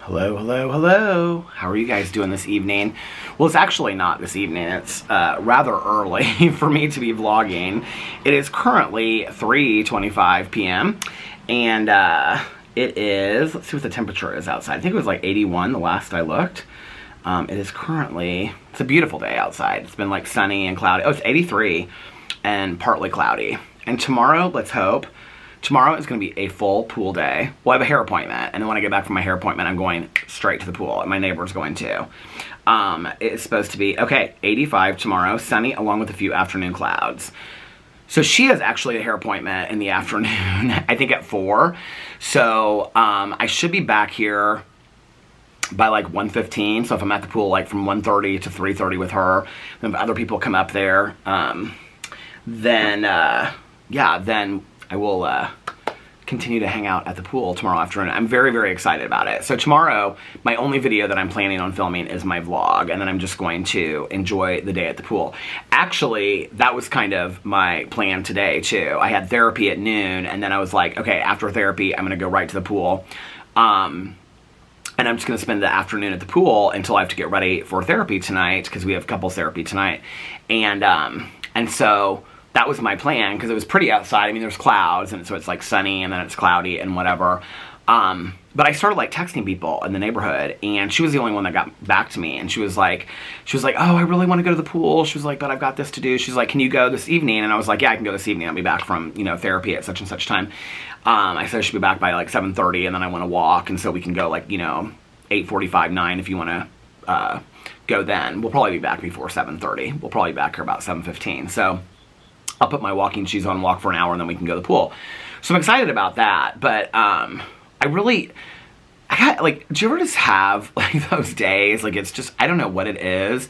Hello, hello, hello. How are you guys doing this evening? Well, it's actually not this evening. It's rather early for me to be vlogging. It is currently 3:25 p.m. and it is, let's see what the temperature is outside. I think it was like 81 the last I looked. It is currently, it's a beautiful day outside. It's been like sunny and cloudy. Oh, it's 83 and partly cloudy. And tomorrow, let's hope, tomorrow is going to be a full pool day. Well, I have a hair appointment, and then when I get back from my hair appointment, I'm going straight to the pool, and my neighbor's going too. It's supposed to be, okay, 85 tomorrow, sunny, along with a few afternoon clouds. So she has actually a hair appointment in the afternoon, I think at 4. So I should be back here by like 1:15. So if I'm at the pool like from 1:30 to 3:30 with her, then if other people come up there, then I will continue to hang out at the pool tomorrow afternoon. I'm very, very excited about it. So tomorrow, my only video that I'm planning on filming is my vlog, and then I'm just going to enjoy the day at the pool. Actually, that was kind of my plan today, too. I had therapy at noon, and then I was like, okay, after therapy, I'm going to go right to the pool. And I'm just going to spend the afternoon at the pool until I have to get ready for therapy tonight, because we have couples therapy tonight. And so that was my plan, because it was pretty outside. I mean, there's clouds, and so it's like sunny, and then it's cloudy and whatever. But I started like texting people in the neighborhood, and she was the only one that got back to me. And she was like, oh, I really want to go to the pool. She was like, but I've got this to do. She's like, can you go this evening? And I was like, yeah, I can go this evening. I'll be back from, therapy at such and such time. I said I should be back by like 7:30, and then I want to walk, and so we can go like, 8:45, 9 if you want to go then. We'll probably be back before 7:30. We'll probably be back here about 7:15. So I'll put my walking shoes on, walk for an hour, and then we can go to the pool. So I'm excited about that, but do you ever just have like those days, like it's just, I don't know what it is.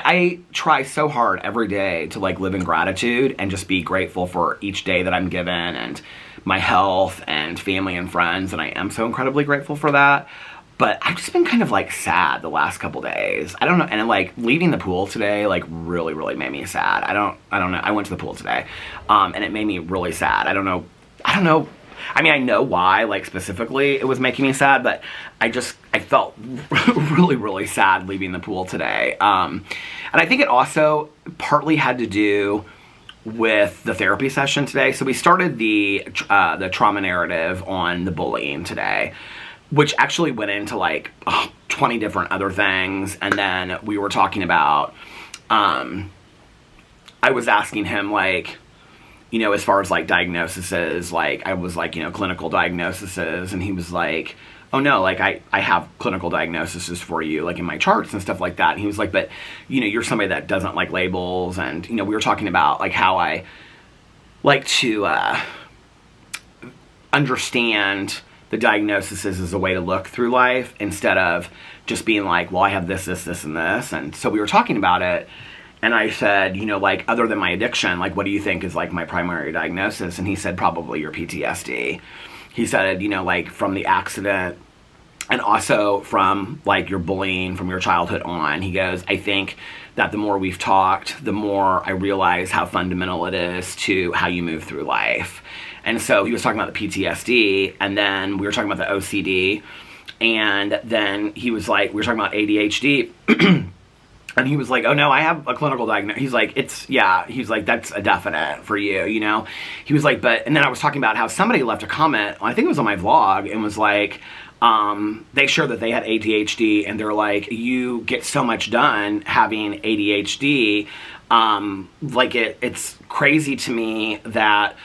I try so hard every day to like live in gratitude and just be grateful for each day that I'm given and my health and family and friends, and I am so incredibly grateful for that. But I've just been kind of like sad the last couple days. I don't know, and like leaving the pool today like really, really made me sad. I don't know. I went to the pool today, and it made me really sad. I don't know. I mean, I know why, like specifically it was making me sad, but I felt really, really sad leaving the pool today. And I think it also partly had to do with the therapy session today. So we started the trauma narrative on the bullying today, which actually went into like 20 different other things. And then we were talking about, I was asking him like, as far as like diagnoses, like I was like, clinical diagnoses, and he was like, oh no, like I have clinical diagnoses for you, like in my charts and stuff like that. And he was like, but you're somebody that doesn't like labels. And, we were talking about like how I like to understand the diagnosis as a way to look through life instead of just being like, well, I have this, this, this, and this. And so we were talking about it, and I said, like, other than my addiction, like, what do you think is like my primary diagnosis? And he said, probably your PTSD. He said, like from the accident and also from like your bullying from your childhood on. He goes, I think that the more we've talked, the more I realize how fundamental it is to how you move through life. And so he was talking about the PTSD, and then we were talking about the OCD, and then he was like, we were talking about ADHD, and he was like, oh no, I have a clinical diagnosis. He's like, he's like, that's a definite for you, He was like, and then I was talking about how somebody left a comment, I think it was on my vlog, and was like, they shared that they had ADHD, and they're like, you get so much done having ADHD, like it's crazy to me that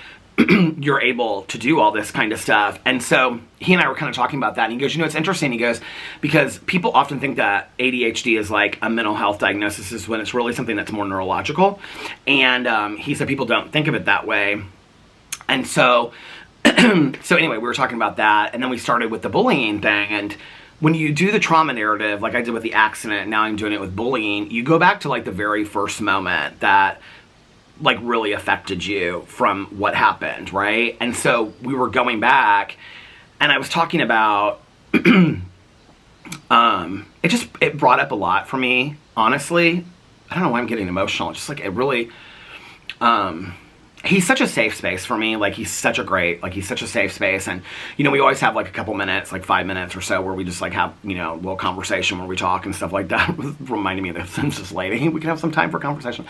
you're able to do all this kind of stuff. And so he and I were kind of talking about that, and he goes, it's interesting. He goes, because people often think that ADHD is like a mental health diagnosis when it's really something that's more neurological. And he said people don't think of it that way. And so anyway, we were talking about that, and then we started with the bullying thing. And when you do the trauma narrative, like I did with the accident, now I'm doing it with bullying, you go back to like the very first moment that like really affected you from what happened, right? And so we were going back, and I was talking about, it brought up a lot for me, honestly. I don't know why I'm getting emotional. It's just like, it really, he's such a safe space for me. Like, he's such a safe space. And, you know, we always have like a couple minutes, like 5 minutes or so, where we just like have, you know, a little conversation where we talk and stuff like that. Reminding me of the census lady. We can have some time for conversation.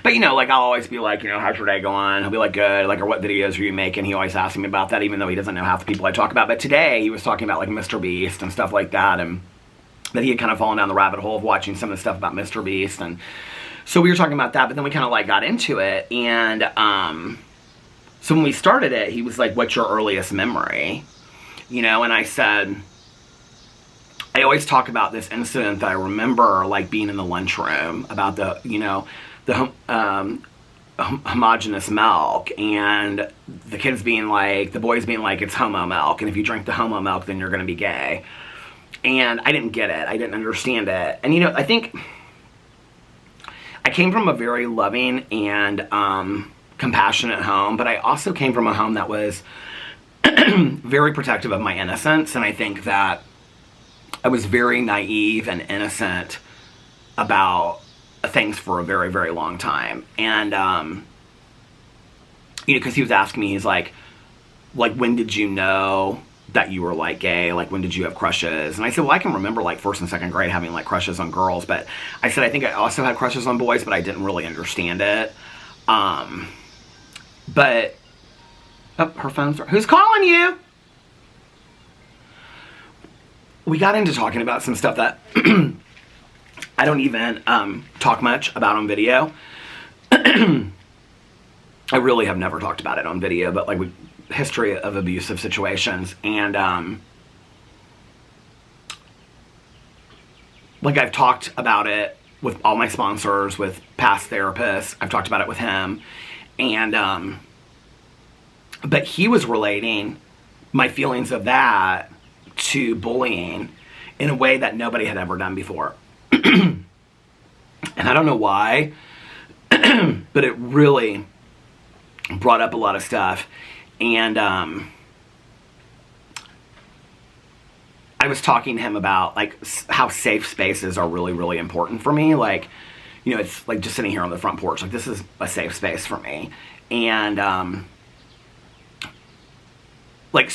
But, you know, like, I'll always be like, you know, how's your day going? He'll be like, good. Like, or what videos are you making? He always asks me about that, even though he doesn't know half the people I talk about. But today he was talking about like Mr. Beast and stuff like that. And that he had kind of fallen down the rabbit hole of watching some of the stuff about Mr. Beast. And so we were talking about that, but then we kind of like got into it. And, so when we started it, he was like, what's your earliest memory? You know, and I said, I always talk about this incident that I remember, like, being in the lunchroom about the, you know, the homogenous milk, and the kids being like, the boys being like, it's homo milk, and if you drink the homo milk, then you're going to be gay. And I didn't get it. I didn't understand it. And, you know, I think I came from a very loving and, compassionate home, but I also came from a home that was very protective of my innocence, and I think that I was very naive and innocent about things for a very, very long time. And, you know, because he was asking me, he's like, when did you know that you were, like, gay? Like, when did you have crushes? And I said, well, I can remember, like, 1st and 2nd grade having, like, crushes on girls, but I said, I think I also had crushes on boys, but I didn't really understand it. But, oh, her phone's, who's calling you? We got into talking about some stuff that I don't even talk much about on video. I really have never talked about it on video, but like history of abusive situations. And like I've talked about it with all my sponsors, with past therapists. I've talked about it with him. And, but he was relating my feelings of that to bullying in a way that nobody had ever done before. And I don't know why, but it really brought up a lot of stuff. And, I was talking to him about, like, how safe spaces are really, really important for me. Like, you know, it's like just sitting here on the front porch. Like, this is a safe space for me. And, like,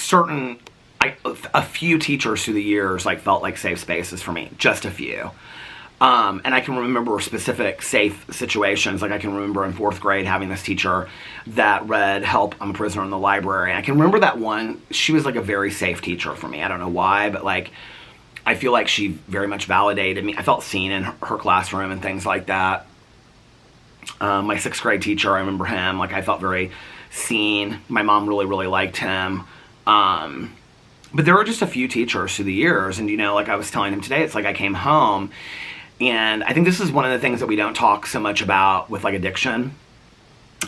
a few teachers through the years, like, felt like safe spaces for me. Just a few. And I can remember specific safe situations. Like, I can remember in 4th grade having this teacher that read Help, I'm a Prisoner in the Library. And I can remember that one. She was, like, a very safe teacher for me. I don't know why, but, like, I feel like she very much validated me. I felt seen in her classroom and things like that. My 6th grade teacher, I remember him. Like, I felt very seen. My mom really, really liked him. But there were just a few teachers through the years. And, you know, like I was telling him today, it's like I came home. And I think this is one of the things that we don't talk so much about with, like, addiction,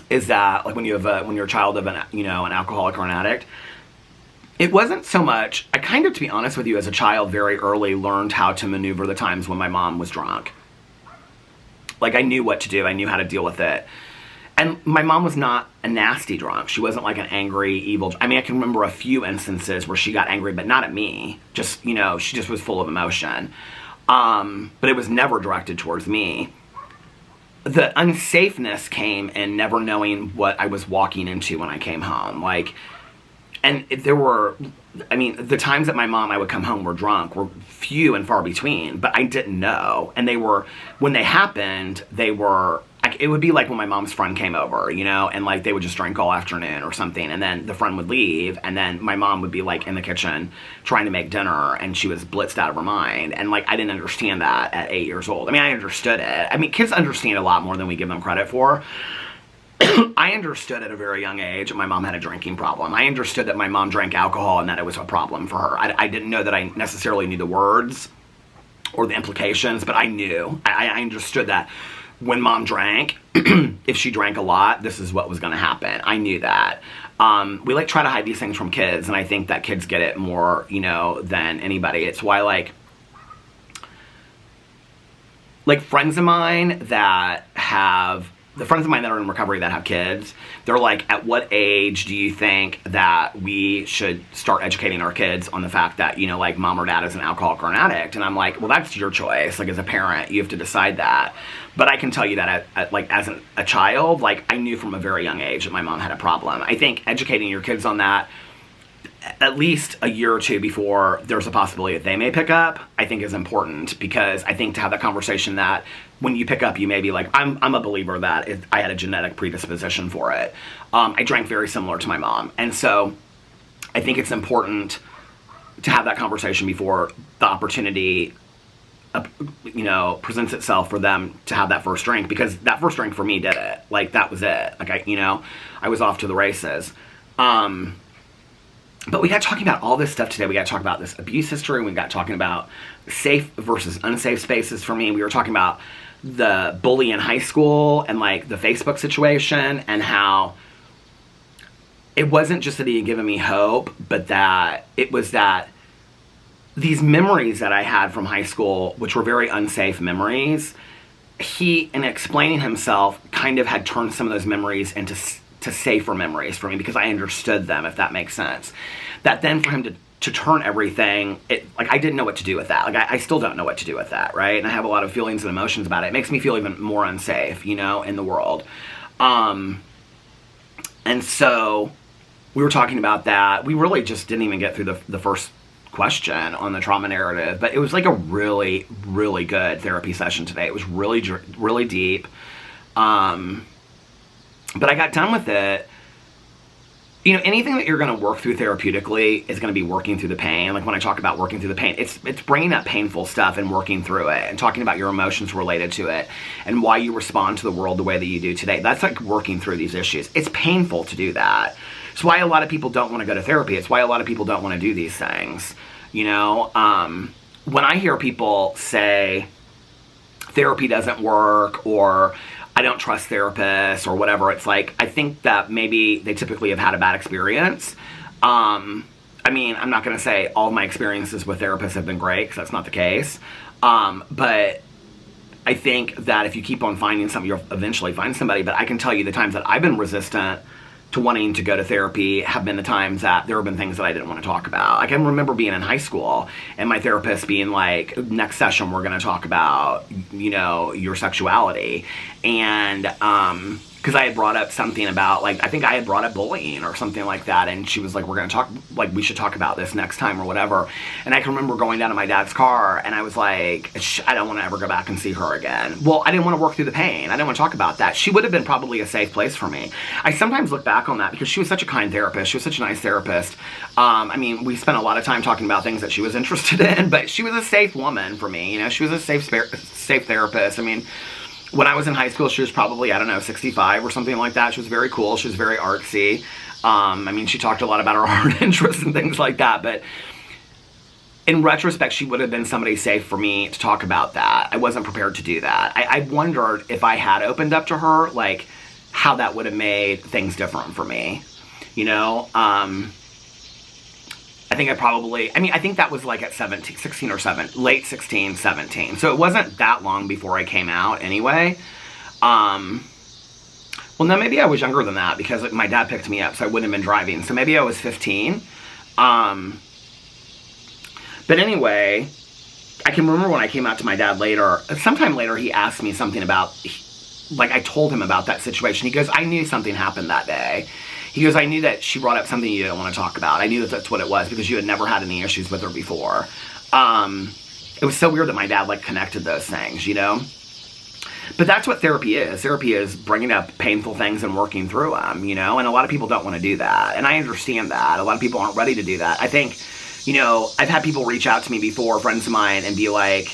is that, like, when you're a child of an alcoholic or an addict, it wasn't so much, I kind of, to be honest with you, as a child, very early learned how to maneuver the times when my mom was drunk. Like, I knew what to do. I knew how to deal with it. And my mom was not a nasty drunk. She wasn't like an angry, evil, I mean, I can remember a few instances where she got angry, but not at me. Just, you know, she just was full of emotion. But it was never directed towards me. The unsafeness came in never knowing what I was walking into when I came home. Like, and there were, I mean, the times that I would come home were drunk were few and far between, but I didn't know. And they were, when they happened, they were, it would be like when my mom's friend came over, you know, and like they would just drink all afternoon or something, and then the friend would leave, and then my mom would be like in the kitchen trying to make dinner, and she was blitzed out of her mind. And like, I didn't understand that at 8 years old. I mean, I understood it. I mean, kids understand a lot more than we give them credit for. I understood at a very young age that my mom had a drinking problem. I understood that my mom drank alcohol and that it was a problem for her. I didn't know that I necessarily knew the words or the implications, but I knew. I understood that when mom drank, if she drank a lot, this is what was going to happen. I knew that. We like try to hide these things from kids, and I think that kids get it more, you know, than anybody. It's why like friends of mine that have the friends of mine that are in recovery that have kids, they're like, at what age do you think that we should start educating our kids on the fact that, you know, like, mom or dad is an alcoholic or an addict? And I'm like, well, that's your choice. Like, as a parent, you have to decide that. But I can tell you that, as a child, like, I knew from a very young age that my mom had a problem. I think educating your kids on that at least a year or two before there's a possibility that they may pick up, I think is important, because I think to have that conversation that when you pick up, you may be like, I'm a believer that I had a genetic predisposition for it. I drank very similar to my mom. And so I think it's important to have that conversation before the opportunity, you know, presents itself for them to have that first drink, because that first drink for me did it. Like, that was it. Like, I was off to the races. But we got talking about all this stuff today. We got to talk about this abuse history. We got talking about safe versus unsafe spaces for me. We were talking about the bully in high school and, like, the Facebook situation, and how it wasn't just that he had given me hope, but that it was that these memories that I had from high school, which were very unsafe memories, he, in explaining himself, kind of had turned some of those memories into safer memories for me, because I understood them, if that makes sense. That then for him to turn everything, like, I didn't know what to do with that. Like, I still don't know what to do with that, right? And I have a lot of feelings and emotions about it. It makes me feel even more unsafe, you know, in the world. And so we were talking about that. We really just didn't even get through the first question on the trauma narrative, but it was like a really, really good therapy session today. It was really, really deep. But I got done with it. You know, anything that you're going to work through therapeutically is going to be working through the pain. Like, when I talk about working through the pain, it's bringing up painful stuff and working through it, and talking about your emotions related to it, and why you respond to the world the way that you do today. That's like working through these issues. It's painful to do that. It's why a lot of people don't want to go to therapy. It's why a lot of people don't want to do these things. You know, when I hear people say therapy doesn't work, or I don't trust therapists, or whatever, it's like, I think that maybe they typically have had a bad experience. I mean, I'm not going to say all of my experiences with therapists have been great, because that's not the case. But I think that if you keep on finding something, you'll eventually find somebody. But I can tell you the times that I've been resistant to wanting to go to therapy have been the times that there have been things that I didn't want to talk about. I can remember being in high school and my therapist being like, next session we're going to talk about, you know, your sexuality. And because I had brought up something about, like, I think I had brought up bullying or something like that, and she was like, we're going to talk, like, we should talk about this next time or whatever. And I can remember going down to my dad's car, and I was like, I don't want to ever go back and see her again. Well, I didn't want to work through the pain. I didn't want to talk about that. She would have been probably a safe place for me. I sometimes look back on that, because she was such a kind therapist. She was such a nice therapist. I mean, we spent a lot of time talking about things that she was interested in, but she was a safe woman for me. You know, she was a safe therapist. I mean, when I was in high school, she was probably, I don't know, 65 or something like that. She was very cool. She was very artsy. I mean, she talked a lot about her art interests and things like that. But in retrospect, she would have been somebody safe for me to talk about that. I wasn't prepared to do that. I wondered if I had opened up to her, like, how that would have made things different for me. You know? I think I think that was like at 16 or 17, late 16, 17. So it wasn't that long before I came out anyway. Well, no, maybe I was younger than that, because my dad picked me up, so I wouldn't have been driving. So maybe I was 15. But anyway, I can remember when I came out to my dad later, sometime later, he asked me something about, like, I told him about that situation. He goes, I knew something happened that day. He goes, I knew that she brought up something you didn't want to talk about. I knew that that's what it was, because you had never had any issues with her before. It was so weird that my dad, like, connected those things, you know? But that's what therapy is. Therapy is bringing up painful things and working through them, you know? And a lot of people don't want to do that. And I understand that. A lot of people aren't ready to do that. I think, you know, I've had people reach out to me before, friends of mine, and be like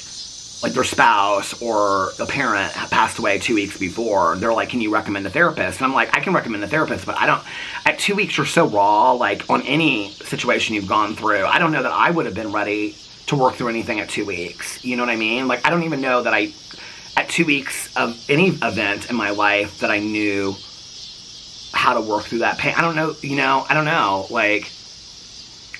their spouse or a parent passed away 2 weeks before. They're like, can you recommend a therapist? And I'm like, I can recommend a therapist, but I don't, at 2 weeks you're so raw, like, on any situation you've gone through. I don't know that I would have been ready to work through anything at 2 weeks. You know what I mean? Like, I don't even know that at 2 weeks of any event in my life, that I knew how to work through that pain. I don't know, you know, I don't know. Like,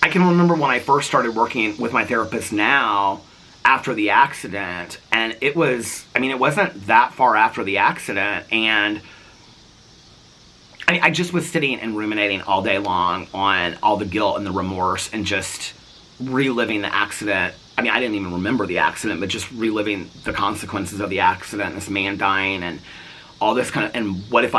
I can remember when I first started working with my therapist now, after the accident, and it was, I mean, it wasn't that far after the accident, and I mean, I just was sitting and ruminating all day long on all the guilt and the remorse and just reliving the accident. I mean, I didn't even remember the accident, but just reliving the consequences of the accident, this man dying, and all this kind of, and what if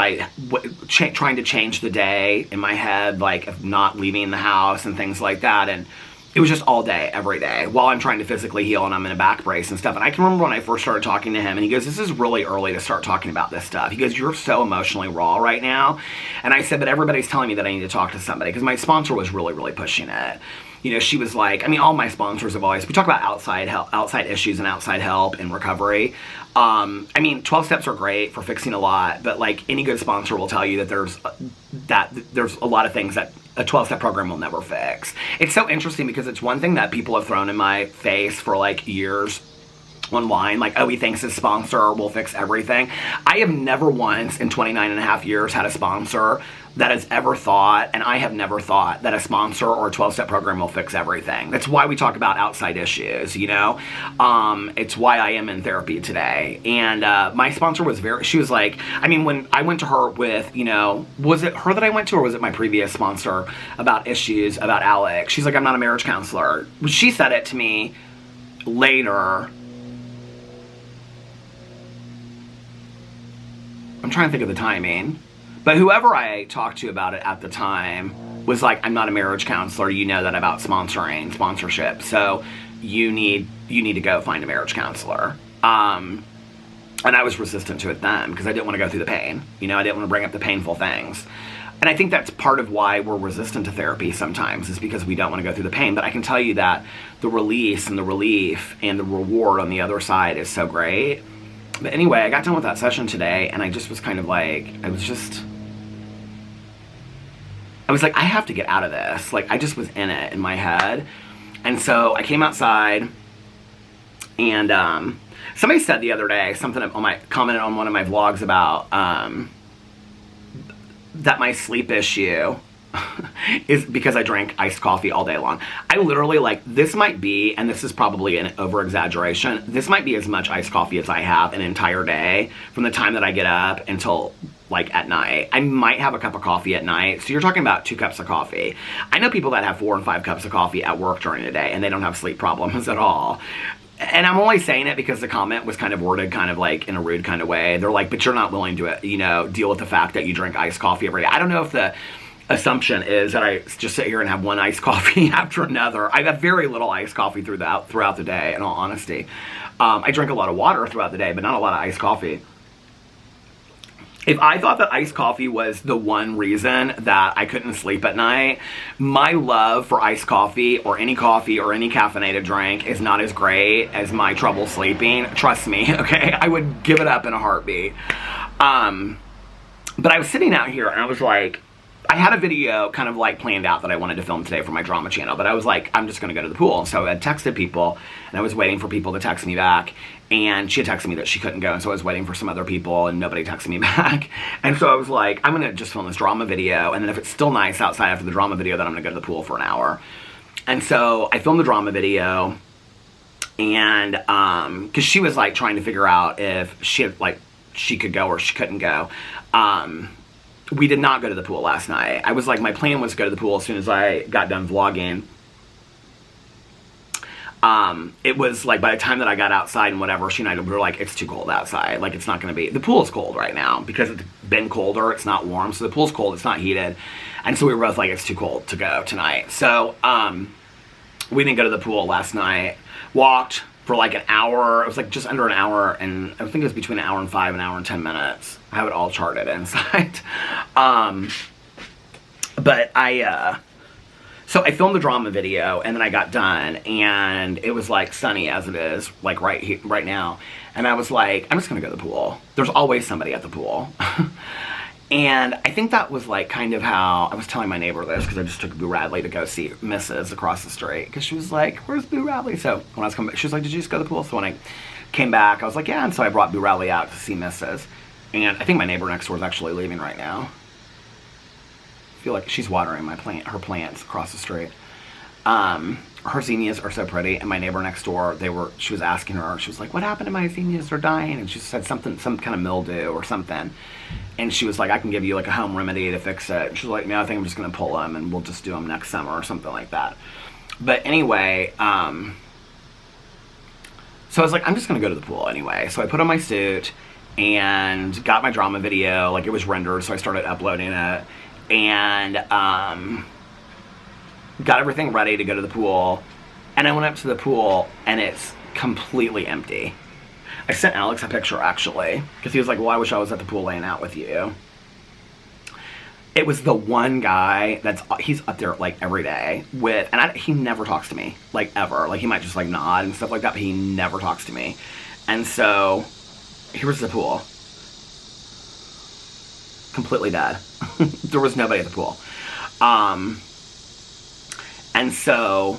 trying to change the day in my head, like of not leaving the house and things like that. And it was just all day, every day, while I'm trying to physically heal and I'm in a back brace and stuff. And I can remember when I first started talking to him, and he goes, this is really early to start talking about this stuff. He goes, you're so emotionally raw right now. And I said, but everybody's telling me that I need to talk to somebody, because my sponsor was really, really pushing it. You know, she was like, I mean, all my sponsors have always, we talk about outside help, outside issues and outside help in recovery. I mean, 12 steps are great for fixing a lot, but like any good sponsor will tell you that there's a lot of things that a 12-step program will never fix. It's so interesting because it's one thing that people have thrown in my face for like years online, like, oh, he thinks his sponsor will fix everything. I have never once in 29 and a half years had a sponsor that has ever thought, and I have never thought, that a sponsor or a 12-step program will fix everything. That's why we talk about outside issues, you know? It's why I am in therapy today. And my sponsor was she was like, I mean, when I went to her with, you know, was it her that I went to, or was it my previous sponsor about issues about Alex? She's like, I'm not a marriage counselor. She said it to me later. I'm trying to think of the timing. But whoever I talked to about it at the time was like, I'm not a marriage counselor. You know that about sponsorship. So you need to go find a marriage counselor. And I was resistant to it then because I didn't want to go through the pain. You know, I didn't want to bring up the painful things. And I think that's part of why we're resistant to therapy sometimes, is because we don't want to go through the pain. But I can tell you that the release and the relief and the reward on the other side is so great. But anyway, I got done with that session today, and I just was kind of like, I was like, I have to get out of this. Like, I just was in it in my head. And so I came outside, and somebody said the other day, commented on one of my vlogs about that my sleep issue is because I drank iced coffee all day long. I literally, like, this might be, and this is probably an over-exaggeration, this might be as much iced coffee as I have an entire day from the time that I get up until, like, at night. I might have a cup of coffee at night, so you're talking about 2 cups of coffee. I know people that have 4 and 5 cups of coffee at work during the day, and they don't have sleep problems at all. And I'm only saying it because the comment was kind of worded kind of like in a rude kind of way. They're like, but you're not willing to, you know, deal with the fact that you drink iced coffee every day. I don't know if the assumption is that I just sit here and have one iced coffee after another. I have very little iced coffee throughout the day, in all honesty. I drink a lot of water throughout the day, but not a lot of iced coffee. If I thought that iced coffee was the one reason that I couldn't sleep at night, my love for iced coffee or any caffeinated drink is not as great as my trouble sleeping. Trust me, okay? I would give it up in a heartbeat. But I was sitting out here and I was like, I had a video kind of like planned out that I wanted to film today for my drama channel, but I was like, I'm just going to go to the pool. So I had texted people, and I was waiting for people to text me back, and she had texted me that she couldn't go, and so I was waiting for some other people, and nobody texted me back. And so I was like, I'm going to just film this drama video, and then if it's still nice outside after the drama video, then I'm going to go to the pool for an hour. And so I filmed the drama video, and because she was like trying to figure out if she could go or she couldn't go. We did not go to the pool last night. I was like, my plan was to go to the pool as soon as I got done vlogging. It was like by the time that I got outside and whatever, she and I were like, it's too cold outside. Like, it's not going to be, the pool is cold right now because it's been colder. It's not warm. So the pool's cold. It's not heated. And so we were both like, it's too cold to go tonight. So, we didn't go to the pool last night. Walked for like an hour. It was like just under an hour, and I think it was between an hour and 5, an hour and 10 minutes. I have it all charted inside. But so I filmed the drama video, and then I got done, and it was like sunny as it is, like right now. And I was like, I'm just gonna go to the pool. There's always somebody at the pool. And I think that was like kind of how, I was telling my neighbor this because I just took Boo Radley to go see Mrs. across the street because she was like, where's Boo Radley? So when I was coming back, she was like, did you just go to the pool? So when I came back, I was like, yeah. And so I brought Boo Radley out to see Mrs. And I think my neighbor next door is actually leaving right now. I feel like she's watering her plants across the street. her zinnias are so pretty, and my neighbor next door, she was asking her, she was like, what happened to my zinnias? They're dying. And she said something, some kind of mildew or something. And she was like, I can give you like a home remedy to fix it. And she was like, no, I think I'm just going to pull them and we'll just do them next summer or something like that. But anyway, so I was like, I'm just going to go to the pool anyway. So I put on my suit and got my drama video, like it was rendered, so I started uploading it. And, got everything ready to go to the pool, and I went up to the pool, and it's completely empty. I sent Alex a picture, actually, because he was like, well, I wish I was at the pool laying out with you. It was the one guy he's up there, like, every day with, and he never talks to me, like, ever. Like, he might just, like, nod and stuff like that, but he never talks to me. And so, here's the pool. Completely dead. There was nobody at the pool. And so,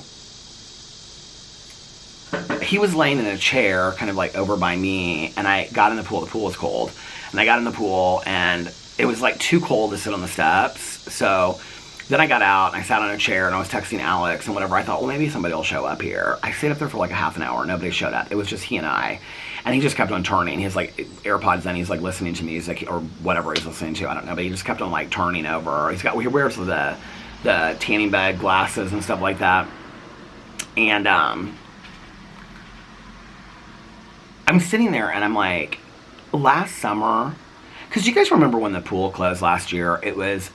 he was laying in a chair, kind of like over by me, and I got in the pool. The pool was cold. And I got in the pool, and it was like too cold to sit on the steps. So, then I got out, and I sat on a chair, and I was texting Alex and whatever. I thought, well, maybe somebody will show up here. I stayed up there for like a half an hour. Nobody showed up. It was just he and I. And he just kept on turning. He has like AirPods in. He's like listening to music or whatever he's listening to. I don't know. But he just kept on like turning over. He wears the tanning bed glasses and stuff like that. And I'm sitting there and I'm like, last summer, because you guys remember when the pool closed last year, it was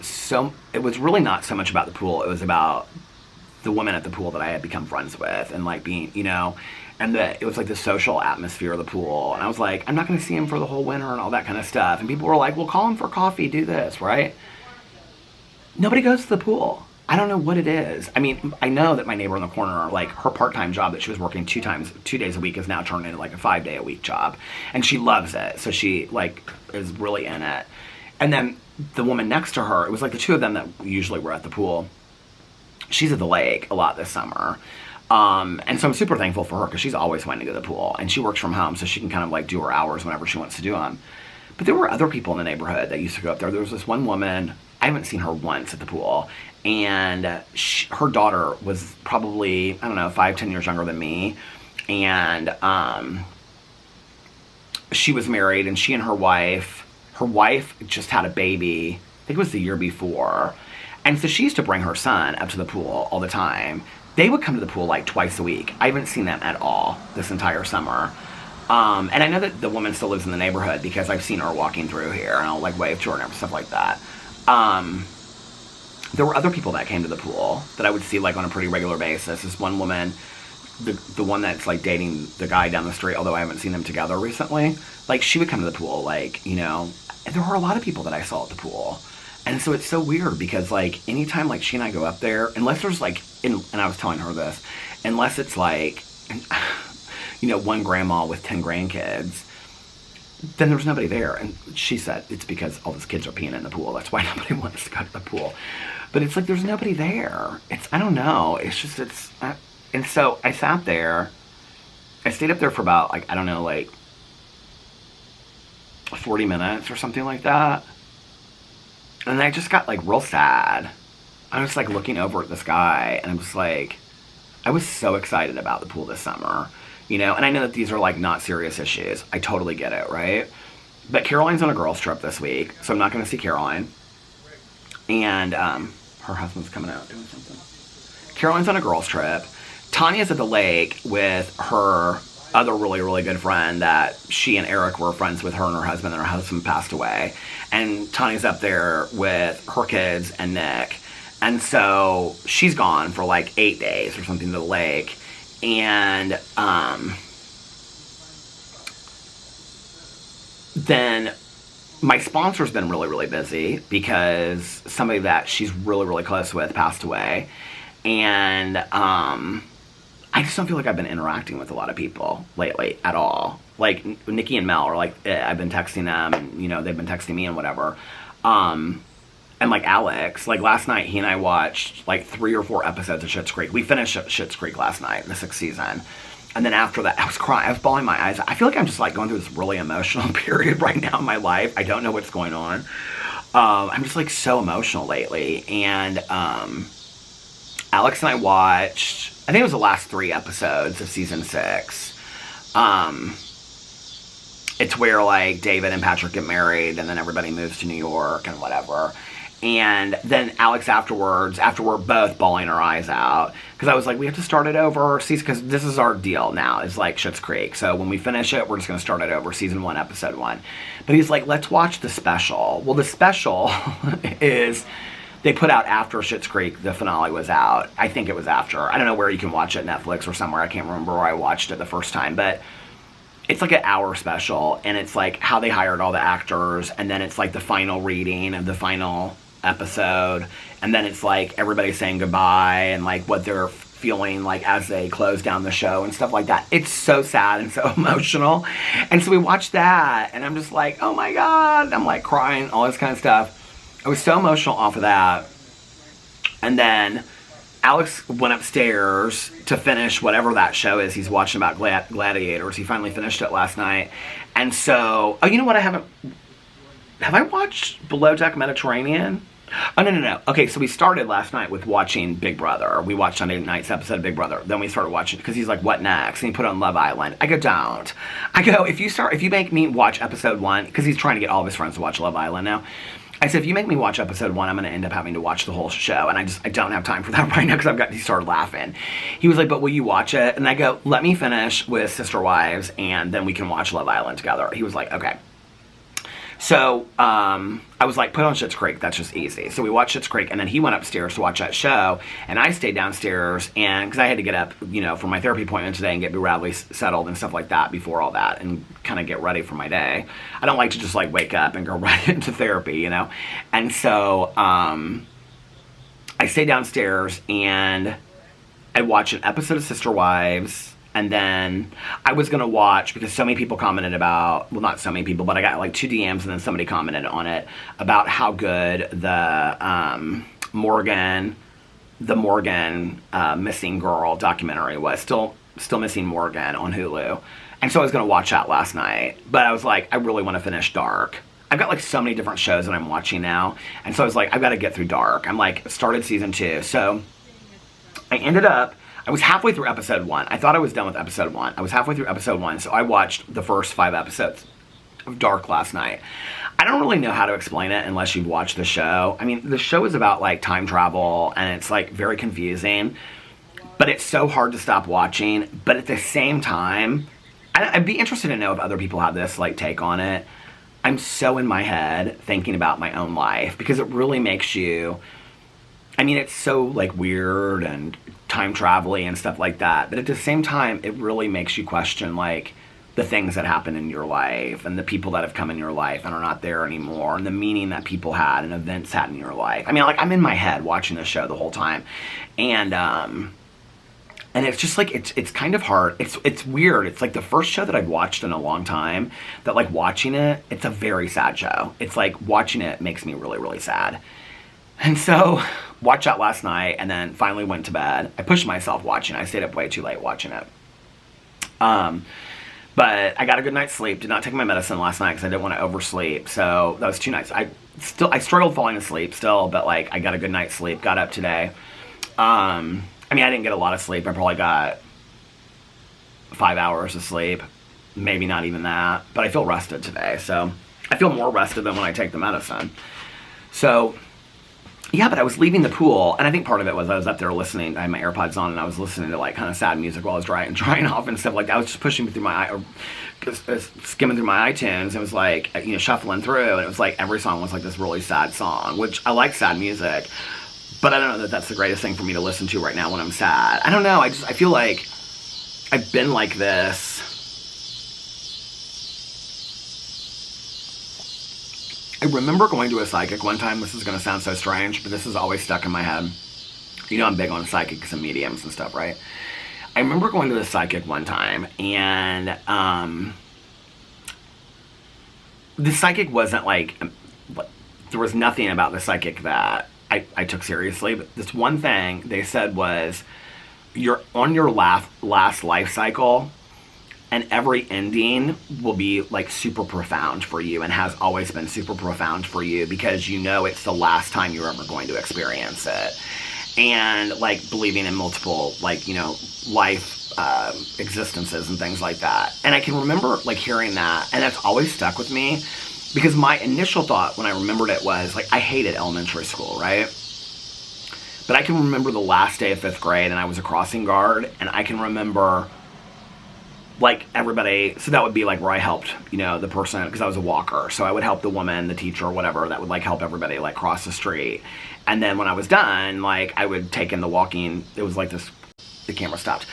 really not so much about the pool, it was about the women at the pool that I had become friends with, and like being, and it was like the social atmosphere of the pool. And I was like, I'm not going to see him for the whole winter and all that kind of stuff. And people were like, well, call him for coffee, do this, right? Nobody goes to the pool. I don't know what it is. I mean, I know that my neighbor in the corner, like her part-time job that she was working 2 days a week is now turned into like a 5-day-a-week job. And she loves it. So she like is really in it. And then the woman next to her, it was like the two of them that usually were at the pool. She's at the lake a lot this summer. And so I'm super thankful for her because she's always wanting to go to the pool. And she works from home, so she can kind of like do her hours whenever she wants to do them. But there were other people in the neighborhood that used to go up there. There was this one woman, I haven't seen her once at the pool. And her daughter was probably, I don't know, 5-10 years younger than me. And she was married, and she and her wife just had a baby, I think it was the year before. And so she used to bring her son up to the pool all the time. They would come to the pool like twice a week. I haven't seen them at all this entire summer. And I know that the woman still lives in the neighborhood because I've seen her walking through here, and I'll like wave to her and stuff like that. There were other people that came to the pool that I would see like on a pretty regular basis. This one woman, the one that's like dating the guy down the street, although I haven't seen them together recently, like she would come to the pool, like, and there were a lot of people that I saw at the pool. And so it's so weird because like anytime like she and I go up there, unless there's like, and I was telling her this, unless it's like, one grandma with 10 grandkids, then there's nobody there. And she said it's because all those kids are peeing in the pool. That's why nobody wants to go to the pool. But it's like there's nobody there. I don't know. It's just, and so I sat there. I stayed up there for about, like, I don't know, like 40 minutes or something like that. And I just got, like, real sad. I was, like, looking over at this guy, and I'm just like, I was so excited about the pool this summer. And I know that these are, like, not serious issues. I totally get it, right? But Caroline's on a girls' trip this week, so I'm not going to see Caroline. And her husband's coming out doing something. Caroline's on a girls' trip. Tanya's at the lake with her other really, really good friend that she and Eric were friends with, her and her husband passed away. And Tanya's up there with her kids and Nick. And so she's gone for, like, 8 days or something to the lake. And then my sponsor's been really, really busy because somebody that she's really, really close with passed away. And I just don't feel like I've been interacting with a lot of people lately at all. Like, Nikki and Mel are like, I've been texting them, and, they've been texting me and whatever. And, like, Alex, like, last night, he and I watched, like, 3 or 4 episodes of Schitt's Creek. We finished Schitt's Creek last night, the 6th season. And then after that, I was crying. I was bawling my eyes. I feel like I'm just, like, going through this really emotional period right now in my life. I don't know what's going on. I'm just, like, so emotional lately. And Alex and I watched, I think it was the last 3 episodes of season 6. It's where, like, David and Patrick get married, and then everybody moves to New York and whatever. And then Alex afterwards, after we're both bawling our eyes out, because I was like, we have to start it over, because this is our deal now, it's like Schitt's Creek. So when we finish it, we're just going to start it over, season 1, episode 1. But he's like, let's watch the special. Well, the special is, they put out after Schitt's Creek, the finale was out. I think it was after. I don't know where you can watch it, Netflix or somewhere. I can't remember where I watched it the first time, but it's like an hour special, and it's like how they hired all the actors, and then it's like the final reading of the final episode, and then it's like everybody saying goodbye and like what they're feeling like as they close down the show and stuff like that. It's so sad and so emotional. And so we watched that, and I'm just like, oh my God, I'm like crying, all this kind of stuff. I was so emotional off of that. And then Alex went upstairs to finish whatever that show is he's watching about gladiators. He finally finished it last night. And so, oh, you know what? Have I watched Below Deck Mediterranean? Oh, no. Okay, so we started last night with watching Big Brother. We watched Sunday night's episode of Big Brother. Then we started watching, because he's like, what next? And he put on Love Island. I go, don't. I go, if you make me watch episode 1, because he's trying to get all of his friends to watch Love Island now. I said, if you make me watch episode 1, I'm going to end up having to watch the whole show. And I don't have time for that right now, because he started laughing. He was like, but will you watch it? And I go, let me finish with Sister Wives, and then we can watch Love Island together. He was like, okay. So, I was like, put on Schitt's Creek, that's just easy. So we watched Schitt's Creek, and then he went upstairs to watch that show, and I stayed downstairs, and, because I had to get up, for my therapy appointment today and get Boo Radley settled and stuff like that before all that, and kind of get ready for my day. I don't like to just, like, wake up and go right into therapy, And so, I stayed downstairs, and I watched an episode of Sister Wives. And then I was going to watch, because so many people commented about, well, not so many people, but I got like 2 DMs, and then somebody commented on it about how good the Morgan missing girl documentary was. Still Missing Morgan on Hulu. And so I was going to watch that last night. But I was like, I really want to finish Dark. I've got like so many different shows that I'm watching now. And so I was like, I've got to get through Dark. I'm like, started season 2. So I was halfway through episode 1. I thought I was done with episode 1. I was halfway through episode 1, so I watched the first 5 episodes of Dark last night. I don't really know how to explain it unless you've watched the show. I mean, the show is about, like, time travel, and it's, like, very confusing. But it's so hard to stop watching. But at the same time, I'd be interested to know if other people have this, like, take on it. I'm so in my head thinking about my own life, because it really makes you... I mean, it's so, like, weird and time travel-y and stuff like that. But at the same time, it really makes you question, like, the things that happen in your life and the people that have come in your life and are not there anymore, and the meaning that people had and events had in your life. I mean, like, I'm in my head watching this show the whole time. And it's just, like, it's kind of hard. It's weird. It's, like, the first show that I've watched in a long time that, like, watching it, it's a very sad show. It's, like, watching it makes me really, really sad. And so, watched that last night, and then finally went to bed. I pushed myself watching it. I stayed up way too late watching it. But I got a good night's sleep. Did not take my medicine last night because I didn't want to oversleep. So, that was 2 nights. I struggled falling asleep still, but, like, I got a good night's sleep. Got up today. I mean, I didn't get a lot of sleep. I probably got 5 hours of sleep. Maybe not even that. But I feel rested today. So, I feel more rested than when I take the medicine. So... yeah, but I was leaving the pool, and I think part of it was I was up there listening. I had my AirPods on, and I was listening to, like, kind of sad music while I was drying off and stuff like that. I was just pushing through skimming through my iTunes. It was, like, shuffling through, and it was, like, every song was, like, this really sad song, which I like sad music, but I don't know that that's the greatest thing for me to listen to right now when I'm sad. I don't know. I feel like I've been like this. I remember going to a psychic one time. This is going to sound so strange, but this has always stuck in my head. I'm big on psychics and mediums and stuff, right? I remember going to a psychic one time, and the psychic wasn't like, there was nothing about the psychic that I took seriously, but this one thing they said was, you're on your last life cycle, and every ending will be, like, super profound for you, and has always been super profound for you, because it's the last time you're ever going to experience it. and like believing in multiple, like, you know, life existences and things like that. And I can remember like hearing that, and that's always stuck with me, because my initial thought when I remembered it was like, I hated elementary school, right? But I can remember the last day of 5th grade, and I was a crossing guard, and I can remember like everybody, so that would be like where I helped, you know, the person, because I was a walker, so I would help the woman, the teacher, whatever, that would like help everybody like cross the street. And then when I was done, like I would take in the walking, it was like this, the camera stopped.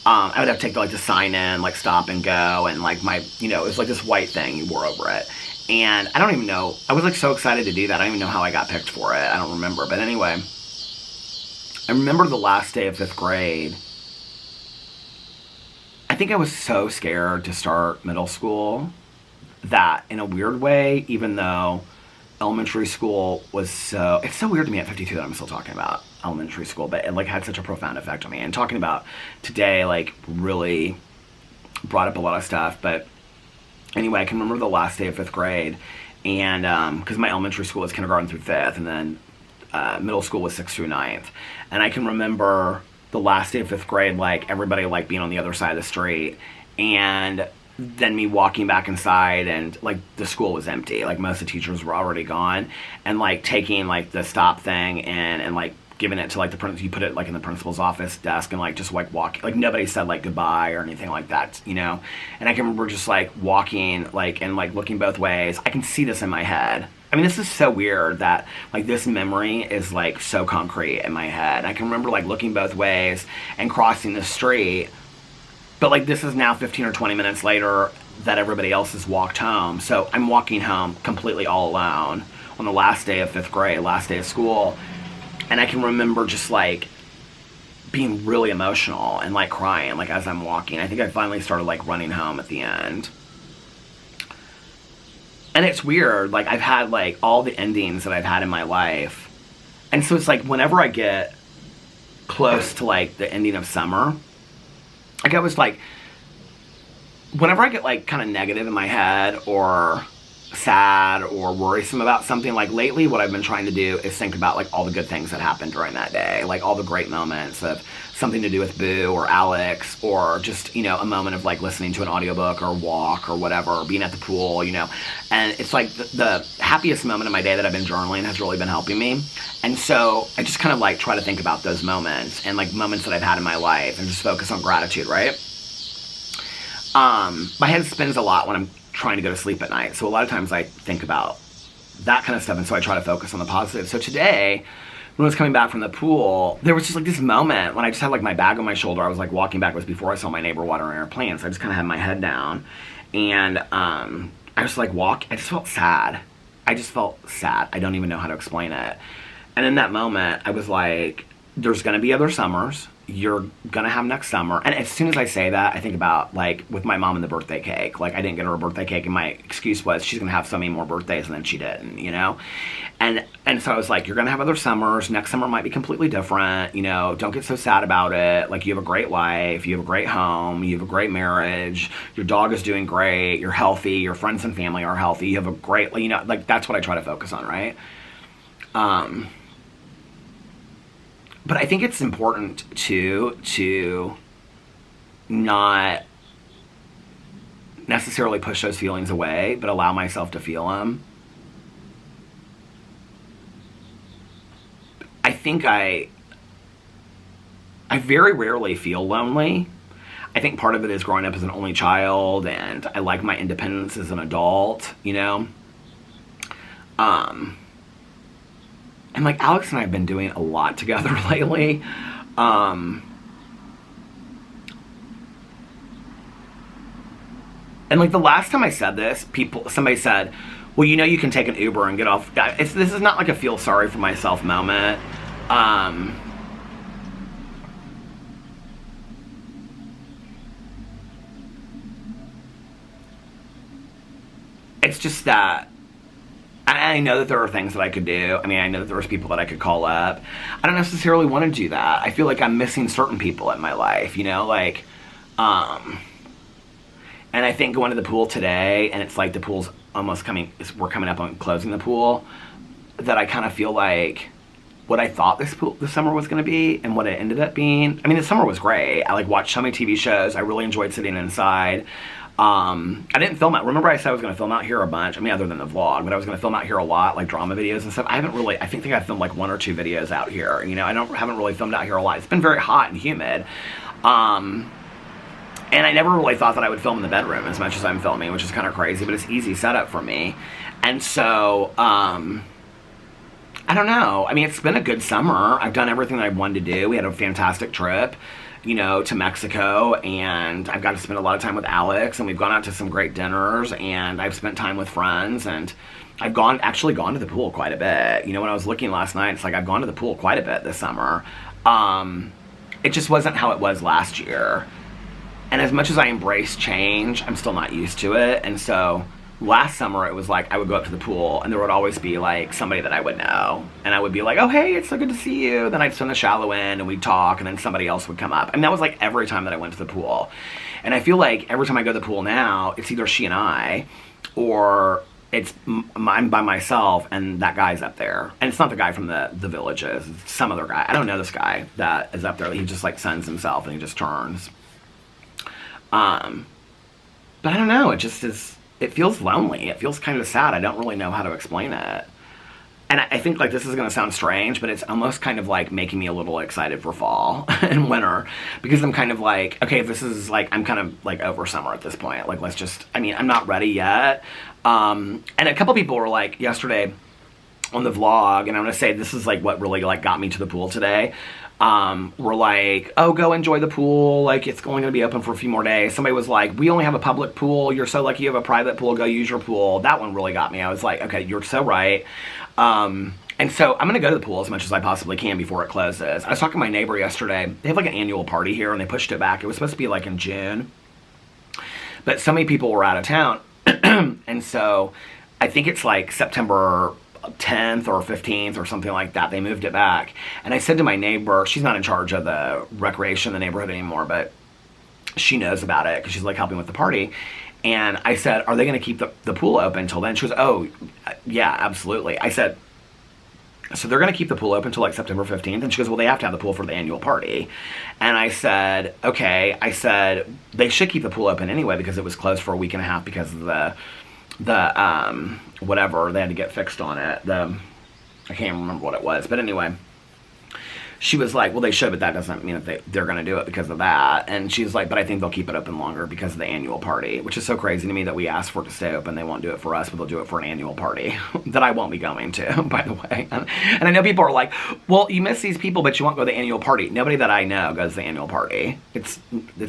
I would have to take like the sign in, like stop and go, and like my, you know, it was like this white thing you wore over it. And I don't even know, I was like so excited to do that, I don't even know how I got picked for it, I don't remember. But anyway, I remember the last day of 5th grade, I think I was so scared to start middle school that in a weird way, even though elementary school was so, it's so weird to me at 52 that I'm still talking about elementary school, but it like had such a profound effect on me. And talking about today like really brought up a lot of stuff. But anyway, I can remember the last day of 5th grade, and because my elementary school was kindergarten through 5th, and then middle school was 6th through 9th. And I can remember the last day of 5th grade, like everybody like being on the other side of the street, and then me walking back inside, and like the school was empty, like most of the teachers were already gone, and like taking like the stop thing and like giving it to like the principal, you put it like in the principal's office desk, and like just like walk, like nobody said like goodbye or anything like that, you know. And I can remember just like walking like and like looking both ways. I can see this in my head. I mean, this is so weird that like this memory is like so concrete in my head. I can remember like looking both ways and crossing the street, but like this is now 15 or 20 minutes later that everybody else has walked home. So I'm walking home completely all alone on the last day of 5th grade, last day of school. And I can remember just like being really emotional and like crying like as I'm walking. I think I finally started like running home at the end. And it's weird, like I've had like all the endings that I've had in my life. And so it's like whenever I get close to like the ending of summer, like I was like, whenever I get like kind of negative in my head or sad or worrisome about something, like lately what I've been trying to do is think about like all the good things that happened during that day, like all the great moments of something to do with Boo or Alex, or just, you know, a moment of like listening to an audiobook or walk or whatever, or being at the pool, you know. And it's like the happiest moment of my day that I've been journaling has really been helping me. And so I just kind of like try to think about those moments and like moments that I've had in my life and just focus on gratitude, right? My head spins a lot when I'm trying to go to sleep at night, so a lot of times I think about that kind of stuff, and so I try to focus on the positive. So today, when I was coming back from the pool, there was just like this moment when I just had like my bag on my shoulder. I was like walking back, it was before I saw my neighbor watering her plants. I just kind of had my head down, and I just like I just felt sad. I just felt sad. I don't even know how to explain it. And in that moment, I was like, there's gonna be other summers. You're gonna have next summer. And as soon as I say that, I think about like with my mom and the birthday cake. Like I didn't get her a birthday cake, and my excuse was she's gonna have so many more birthdays, and then she didn't, you know. And so I was like, you're gonna have other summers. Next summer might be completely different, you know. Don't get so sad about it. Like you have a great life, you have a great home, you have a great marriage, your dog is doing great, you're healthy, your friends and family are healthy, you have a great, you know, like that's what I try to focus on, right? But I think it's important to not necessarily push those feelings away, but allow myself to feel them. I think I very rarely feel lonely. I think part of it is growing up as an only child, and I like my independence as an adult, you know? And like Alex and I have been doing a lot together lately. And like the last time I said this, somebody said, well, you know, you can take an Uber and get off. This is not like a feel sorry for myself moment. It's just that I know that there are things that I could do. I mean, I know that there's people that I could call up. I don't necessarily want to do that. I feel like I'm missing certain people in my life, you know, like, and I think going to the pool today, and it's like the pool's almost we're coming up on closing the pool, that I kind of feel like what I thought this summer was going to be and what it ended up being. I mean, the summer was great. I like watched so many TV shows. I really enjoyed sitting inside. I didn't film out. Remember I said I was going to film out here a bunch? I mean, other than the vlog, but I was going to film out here a lot, like drama videos and stuff. I haven't really, I think I filmed like 1 or 2 videos out here. You know, haven't really filmed out here a lot. It's been very hot and humid. And I never really thought that I would film in the bedroom as much as I'm filming, which is kind of crazy, but it's easy setup for me. And so, I don't know. I mean, it's been a good summer. I've done everything that I wanted to do. We had a fantastic trip, you know, to Mexico, and I've got to spend a lot of time with Alex, and we've gone out to some great dinners, and I've spent time with friends, and I've actually gone to the pool quite a bit. You know, when I was looking last night, it's like I've gone to the pool quite a bit this summer. It just wasn't how it was last year. And as much as I embrace change, I'm still not used to it. And so last summer, it was like I would go up to the pool and there would always be like somebody that I would know. And I would be like, oh, hey, it's so good to see you. Then I'd swim the shallow end and we'd talk, and then somebody else would come up. And that was like every time that I went to the pool. And I feel like every time I go to the pool now, it's either she and I, or I'm by myself and that guy's up there. And it's not the guy from the villages. It's some other guy. I don't know this guy that is up there. He just like suns himself and he just turns. But I don't know. It just is. It feels lonely. It feels kind of sad. I don't really know how to explain it. And I think like this is going to sound strange, but it's almost kind of like making me a little excited for fall and winter, because I'm kind of like, okay, this is like, I'm kind of like over summer at this point. Like, let's just, I mean, I'm not ready yet. And a couple people were like yesterday on the vlog, and I'm going to say this is like what really like got me to the pool today. Were like, oh, go enjoy the pool. Like, it's only going to be open for a few more days. Somebody was like, we only have a public pool. You're so lucky you have a private pool. Go use your pool. That one really got me. I was like, okay, you're so right. And so I'm going to go to the pool as much as I possibly can before it closes. I was talking to my neighbor yesterday. They have like an annual party here and they pushed it back. It was supposed to be like in June. But so many people were out of town. And so I think it's like September 10th or 15th or something like that. They moved it back. And I said to my neighbor, she's not in charge of the recreation in the neighborhood anymore, but she knows about it because she's like helping with the party. And I said, are they going to keep the pool open until then? She goes, oh, yeah, absolutely. I said, so they're going to keep the pool open until like September 15th? And she goes, well, they have to have the pool for the annual party. And I said, okay. I said, they should keep the pool open anyway because it was closed for a week and a half because of the whatever they had to get fixed on it. I can't remember what it was. But anyway, she was like, well, they should, but that doesn't mean that they're going to do it because of that. And she's like, but I think they'll keep it open longer because of the annual party, which is so crazy to me that we asked for it to stay open. They won't do it for us, but they'll do it for an annual party that I won't be going to, by the way. And I know people are like, well, you miss these people, but you won't go to the annual party. Nobody that I know goes to the annual party. It's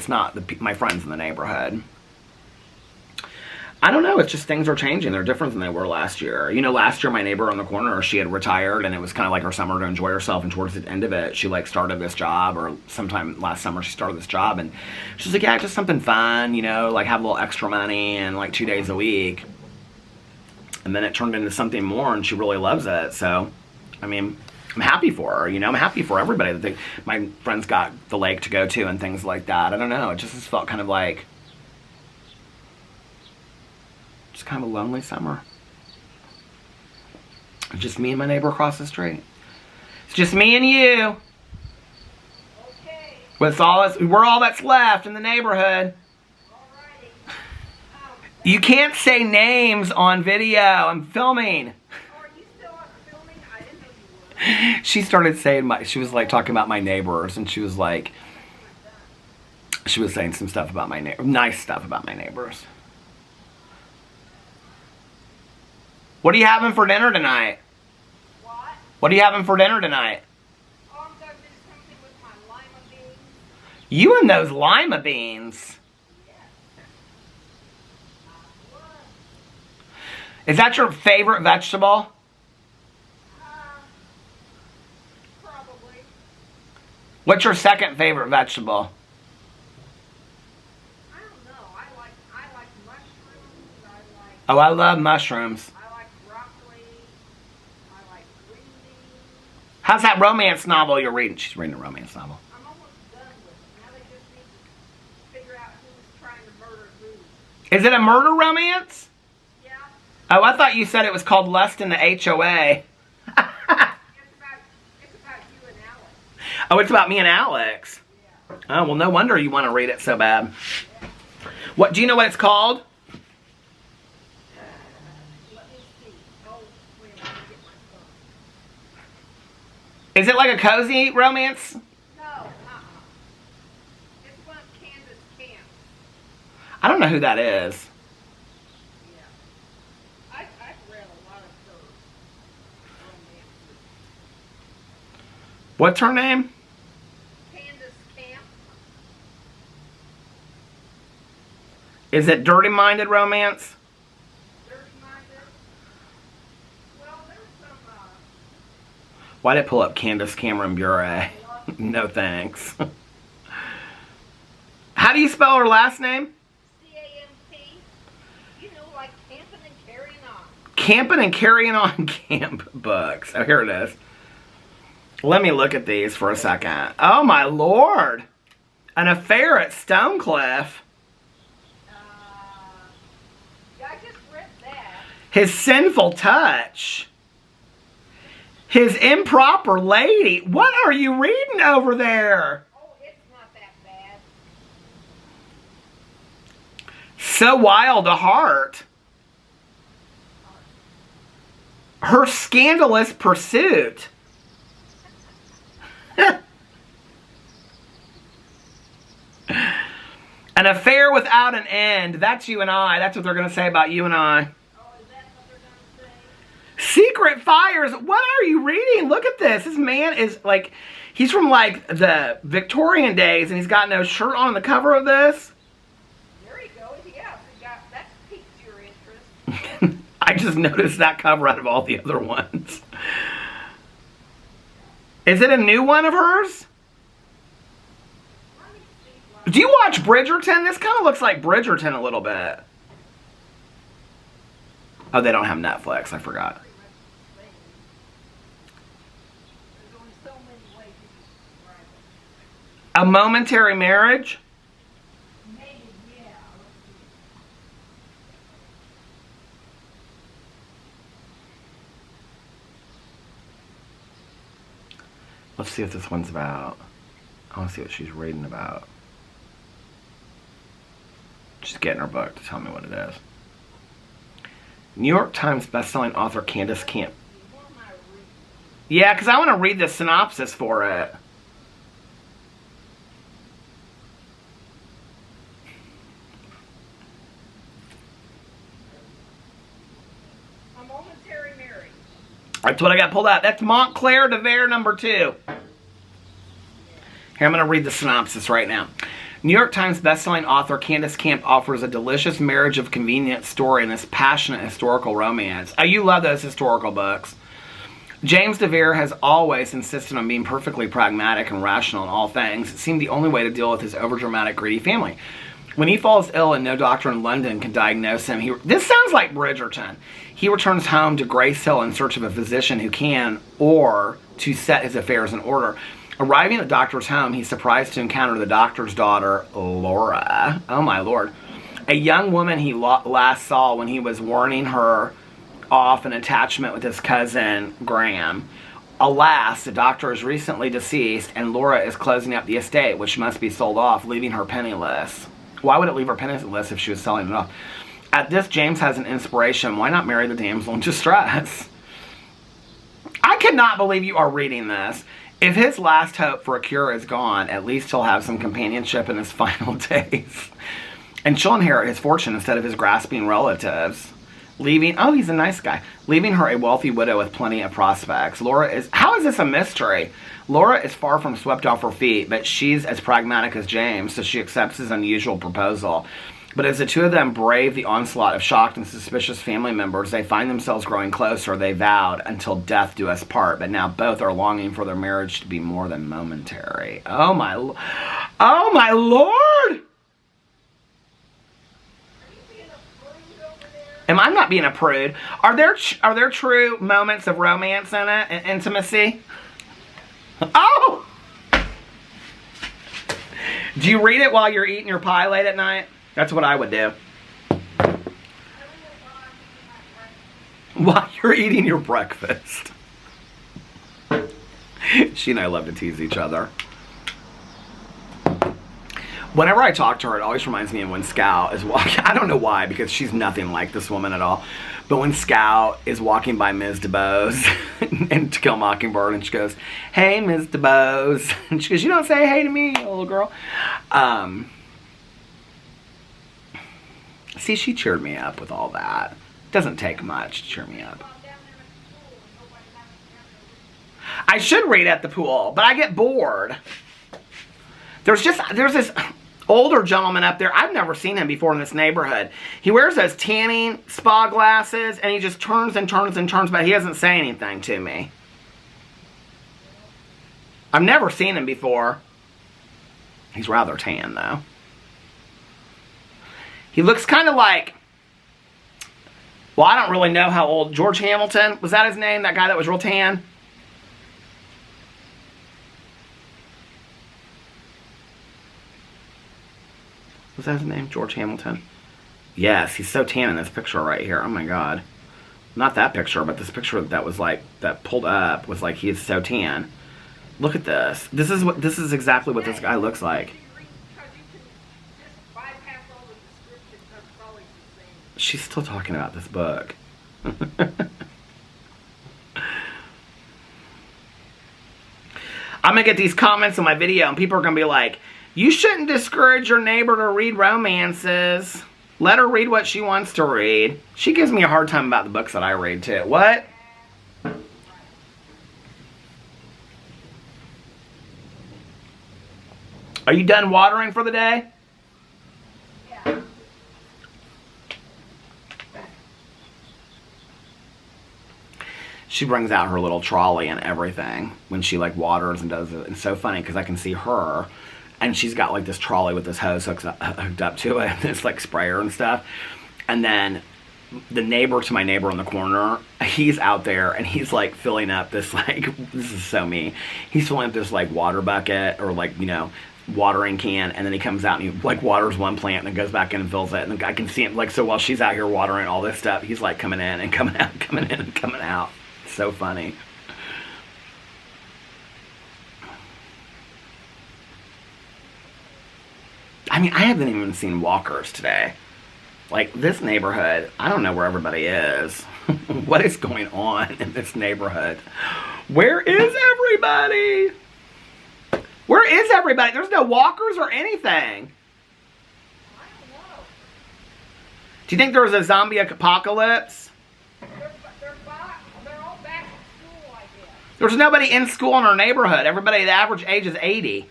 not my friends in the neighborhood. I don't know, it's just things are changing. They're different than they were last year. You know, last year my neighbor on the corner, she had retired and it was kind of like her summer to enjoy herself, and towards the end of it, she like started this job, or sometime last summer she started this job, and she's like, yeah, just something fun, you know, like have a little extra money and like 2 days a week. And then it turned into something more and she really loves it. So, I mean, I'm happy for her, you know, I'm happy for everybody that my friends got the lake to go to and things like that. I don't know, it just has felt kind of like, just kind of a lonely summer. It's just me and my neighbor across the street. It's just me and you. Okay. We're all that's left in the neighborhood. Alrighty. You can't say names on video. I'm filming. Are you still filming? I didn't know you were. She started saying she was like talking about my neighbors, and she was like, she was saying some stuff about nice stuff about my neighbors. What are you having for dinner tonight? What? What are you having for dinner tonight? Oh, I'm going to do something with my lima beans. You and those lima beans? Yes. Is that your favorite vegetable? Probably. What's your second favorite vegetable? I don't know. I like mushrooms. Oh, I love mushrooms. How's that romance novel you're reading? She's reading a romance novel. I'm almost done with it. Now they just need to figure out who's trying to murder who. Is it a murder romance? Yeah. Oh, I thought you said it was called Lust in the HOA. It's Oh, it's about me and Alex. Oh, well, no wonder you want to read it so bad. What, do you know what it's called? Is it like a cozy romance? No, it's one of Candace Camp. I don't know who that is. Yeah. I've read a lot of her romances. What's her name? Candace Camp. Is it Dirty Minded Romance? Dirty Minded. Well, there's some, Why did it pull up Candace Cameron Bure? No thanks. How do you spell her last name? C-A-M-P. You know, like camping and carrying on. Camping and Carrying On Camp Books. Oh, here it is. Let me look at these for a second. Oh, my Lord. An Affair at Stonecliff. Yeah, I just read that. His Sinful Touch. His Improper Lady. What are you reading over there? Oh, it's not that bad. So Wild a Heart. Her Scandalous Pursuit. An Affair Without an End. That's you and I. That's what they're going to say about you and I. Oh, is that what they're going to say? Secret Fires. What are you reading? Look at this. This man is like, he's from like the Victorian days and he's got no shirt on the cover of this. There you go. Yeah, that piques your interest. I just noticed that cover out of all the other ones. Is it a new one of hers? Let me see what. Do you watch Bridgerton? This kind of looks like Bridgerton a little bit. Oh, they don't have Netflix. I forgot. There's only so many ways you can describe it. A Momentary Marriage? Maybe, yeah. Let's see what this one's about. I want to see what she's reading about. She's getting her book to tell me what it is. New York Times bestselling author Candace Camp. Yeah, because I want to read the synopsis for it. A Momentary Marriage. That's what I got pulled out. That's Montclair de Vere #2. Here, I'm going to read the synopsis right now. New York Times bestselling author Candace Camp offers a delicious marriage of convenience story in this passionate historical romance. Oh, you love those historical books. James de Vere has always insisted on being perfectly pragmatic and rational in all things. It seemed the only way to deal with his overdramatic, greedy family. When he falls ill and no doctor in London can diagnose him, this sounds like Bridgerton. He returns home to Grace Hill in search of a physician who can, or to set his affairs in order. Arriving at the doctor's home, he's surprised to encounter the doctor's daughter, Laura. Oh my Lord. A young woman he last saw when he was warning her off an attachment with his cousin, Graham. Alas, the doctor is recently deceased and Laura is closing up the estate, which must be sold off, leaving her penniless. Why would it leave her penniless if she was selling it off? At this, James has an inspiration. Why not marry the damsel in distress? I cannot believe you are reading this. If his last hope for a cure is gone, at least he'll have some companionship in his final days. And she'll inherit his fortune instead of his grasping relatives. Oh, he's a nice guy. Leaving her a wealthy widow with plenty of prospects. How is this a mystery? Laura is far from swept off her feet, but she's as pragmatic as James, so she accepts his unusual proposal. But as the two of them brave the onslaught of shocked and suspicious family members, they find themselves growing closer. They vowed until death do us part, but now both are longing for their marriage to be more than momentary. Oh my Lord! Am I not being a prude? Are there true moments of romance in it and intimacy? Oh! Do you read it while you're eating your pie late at night? That's what I would do. While you're eating your breakfast. She and I love to tease each other. Whenever I talk to her, it always reminds me of when Scout is walking. I don't know why, because she's nothing like this woman at all. But when Scout is walking by Ms. DeBose and To Kill a Mockingbird, and she goes, "Hey, Ms. DeBose," and she goes, "You don't say hey to me, little girl." See, she cheered me up with all that. Doesn't take much to cheer me up. I should read at the pool, but I get bored. There's this older gentleman up there. I've never seen him before in this neighborhood. He wears those tanning spa glasses, and he just turns and turns and turns, but he doesn't say anything to me. I've never seen him before. He's rather tan, though. He looks kind of like, well, I don't really know how old. George Hamilton, was that his name? That guy that was real tan? Was that his name? George Hamilton? Yes, he's so tan in this picture right here. Oh my god. Not that picture, but this picture that was like, that pulled up was like, he is so tan. Look at this. This is exactly what this guy looks like. She's still talking about this book. I'm gonna get these comments on my video and people are gonna be like, "You shouldn't discourage your neighbor to read romances. Let her read what she wants to read." She gives me a hard time about the books that I read too. What? Are you done watering for the day? Yeah. She brings out her little trolley and everything when she like waters and does it. It's so funny because I can see her. And she's got like this trolley with this hose hooked up to it, this like sprayer and stuff. And then the neighbor to my neighbor in the corner, he's out there and he's like filling up this like, this is so me. He's filling up this like water bucket or like, you know, watering can. And then he comes out and he like waters one plant and then goes back in and fills it. And I can see him like, so while she's out here watering all this stuff, he's like coming in and coming out, coming in and coming out. It's so funny. I mean, I haven't even seen walkers today. Like, this neighborhood, I don't know where everybody is. What is going on in this neighborhood? Where is everybody? Where is everybody? There's no walkers or anything. I don't know. Do you think there was a zombie apocalypse? They're all back in school, I guess. There's nobody in school in our neighborhood. Everybody, the average age is 80.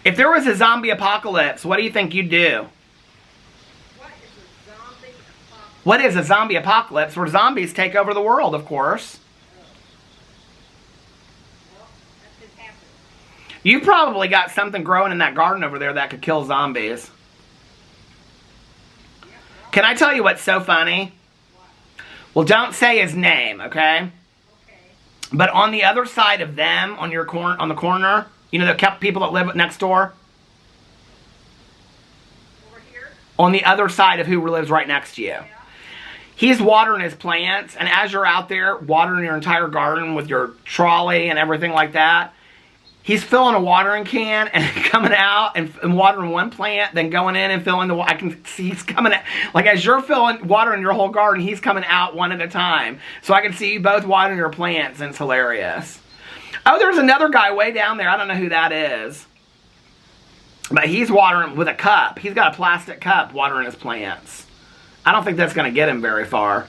If there was a zombie apocalypse, what do you think you'd do? What is a zombie apocalypse? What is a zombie apocalypse? Where zombies take over the world, of course. Well, that could happen. You probably got something growing in that garden over there that could kill zombies. Yeah, well, Can I tell you what's so funny? what? Well, don't say his name, okay? Okay. But on the other side of them, on the corner, you know the people that live next door? Over here? On the other side of who lives right next to you. Yeah. He's watering his plants, and as you're out there watering your entire garden with your trolley and everything like that, he's filling a watering can and coming out and watering one plant, then going in and filling the. I can see he's coming out. Like as you're watering your whole garden, he's coming out one at a time. So I can see you both watering your plants, and it's hilarious. Oh, there's another guy way down there. I don't know who that is. But he's watering with a cup. He's got a plastic cup watering his plants. I don't think that's going to get him very far.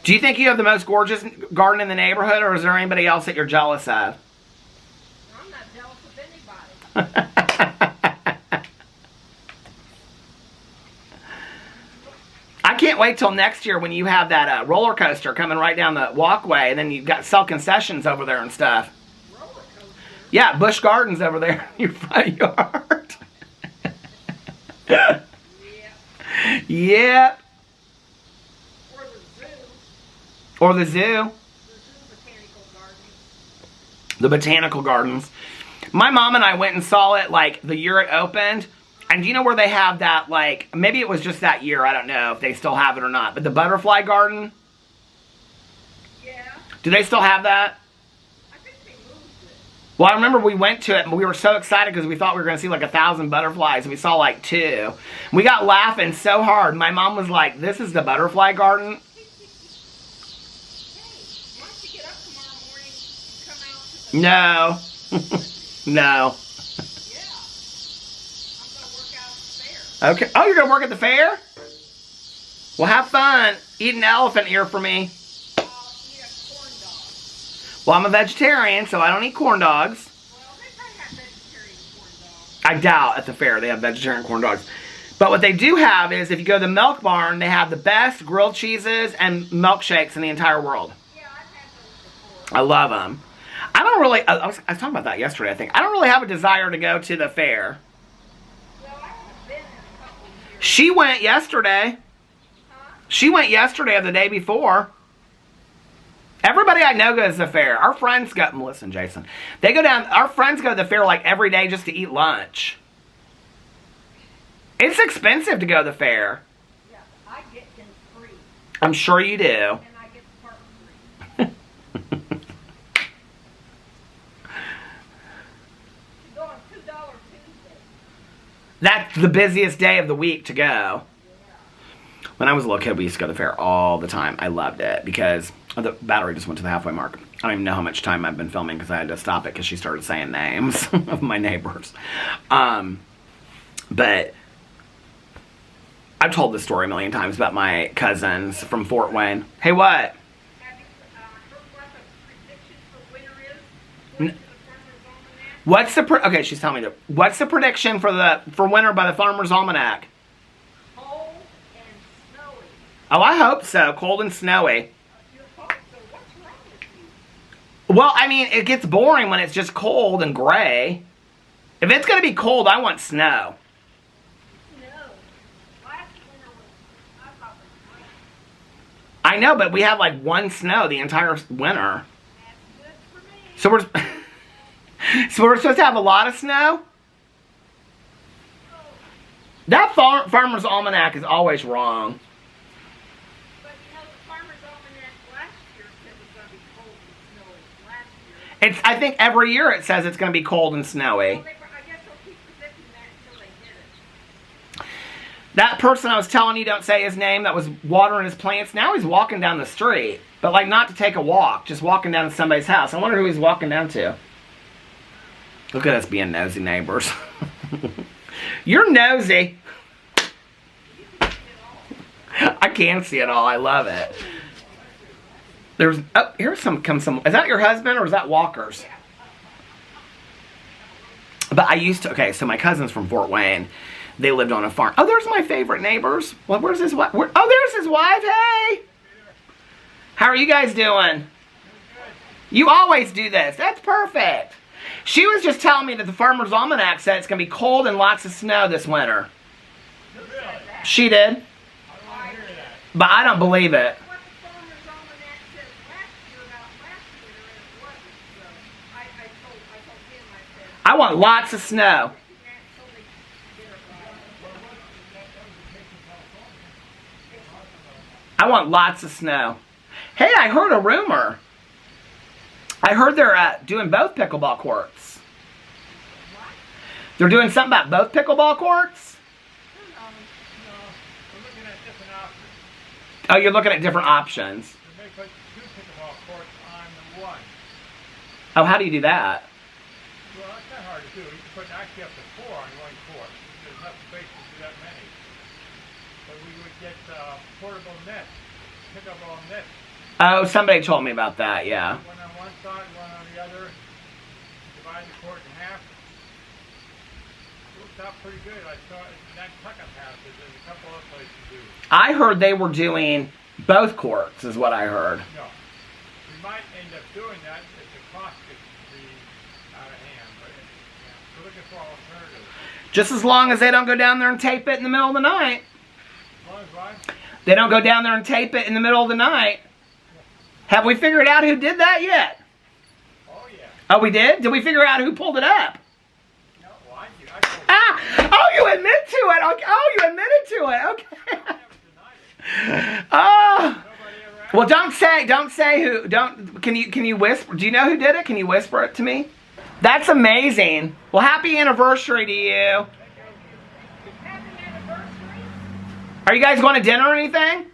Do you think you have the most gorgeous garden in the neighborhood, or is there anybody else that you're jealous of? I'm not jealous of anybody. I can't wait till next year when you have that roller coaster coming right down the walkway, and then you've got sell concessions over there and stuff. Roller coaster. Yeah, Busch Gardens over there in your front yard. Yeah. Yep. Or the zoo. Or the zoo. The zoo botanical gardens. The botanical gardens. My mom and I went and saw it like the year it opened, And do you know where they have that, like, maybe it was just that year, I don't know if they still have it or not, but the butterfly garden? Yeah. Do they still have that? I think they moved it. Well, I remember we went to it, and we were so excited because we thought we were going to see like 1,000 butterflies, and we saw like 2. We got laughing so hard. My mom was like, this is the butterfly garden? Hey, why don't you get up tomorrow morning and come out to the... No. No. Yeah. I'm going to work out at the fair. Okay. Oh, you're going to work at the fair? Well, have fun. Eat an elephant ear for me. I'll eat a corn dog. Well, I'm a vegetarian, so I don't eat corn dogs. Well, they probably have vegetarian corn dogs. I doubt at the fair they have vegetarian corn dogs. But what they do have is, if you go to the Milk Barn, they have the best grilled cheeses and milkshakes in the entire world. Yeah, I've had those before. I love them. I don't really, I was talking about that yesterday, I think. I don't really have a desire to go to the fair. Well, I haven't been in a couple of years. She went yesterday. Huh? She went yesterday or the day before. Everybody I know goes to the fair. Our friends go, listen, Jason. They go down, our friends go to the fair like every day just to eat lunch. It's expensive to go to the fair. Yeah, I get them free. I'm sure you do. And I get the park free. Go on $2 Tuesday. That's the busiest day of the week to go. Yeah. When I was a little kid, we used to go to the fair all the time. I loved it because the battery just went to the halfway mark. I don't even know how much time I've been filming because I had to stop it because she started saying names of my neighbors. But I've told this story a million times about my cousins from Fort Wayne. Hey, what? Have you heard what the prediction for winter is? According to the Farmer's Almanac? Okay, she's telling me what's the prediction for winter by the Farmer's Almanac? Cold and snowy. Oh, I hope so. Cold and snowy. You hope so. What's wrong with you? Well, I mean, it gets boring when it's just cold and gray. If it's going to be cold, I want snow. No. Last winter was, I thought was great. I know, but we have like one snow the entire winter. That's good for me. So we're supposed to have a lot of snow? Oh, That Farmer's Almanac is always wrong. but you know, the Farmer's Almanac last year said it was going to be cold and snowy. Last year. I think every year it says it's going to be cold and snowy. Well, I guess they'll keep predicting that until they hit it. That person I was telling you, don't say his name, that was watering his plants, now he's walking down the street. But like not to take a walk, just walking down to somebody's house. I wonder who he's walking down to. Look at us being nosy neighbors. You're nosy. I can see it all. I love it. Here's some. Is that your husband or is that Walker's? But I used to. Okay, so my cousin's from Fort Wayne. They lived on a farm. Oh, there's my favorite neighbors. Well, where's his wife? Oh, there's his wife. Hey. How are you guys doing? You always do this. That's perfect. She was just telling me that the Farmer's Almanac said it's going to be cold and lots of snow this winter. She did. But I don't believe it. What the Farmer's Almanac said last year about last winter, and it wasn't. So I told him, I said, I want lots of snow. until they get it right. I want lots of snow. Hey, I heard a rumor. I heard they're doing both pickleball courts. What? They're doing something about both pickleball courts? No, we're looking at different options. Oh, you're looking at different options. We may put 2 pickleball courts on the one. Oh, how do you do that? Well, that's not hard to do. You can put actually up to 4 on one court. There's enough space to do that many. But we would get portable nets, pickleball nets. Oh, somebody told me about that, yeah. One on one side, one on the other. Divide the court in half. It worked out pretty good. I saw it in that tuck-up houses. There's a couple other places to do. I heard they were doing both courts, is what I heard. No. We might end up doing that if the cost gets to be out of hand. But yeah, we're looking for alternatives. Just as long as they don't go down there and tape it in the middle of the night. As long as what? They don't go down there and tape it in the middle of the night. Have we figured out who did that yet? Oh, yeah. Oh, we did? Did we figure out who pulled it up? No, well, I do. I told Ah! Oh, you you admit to it. Okay. Oh, you admitted to it. Okay. I never denied it. Oh. Nobody ever asked. Well, don't say who. Can you whisper? Do you know who did it? Can you whisper it to me? That's amazing. Well, happy anniversary to you. Happy anniversary. Are you guys going to dinner or anything?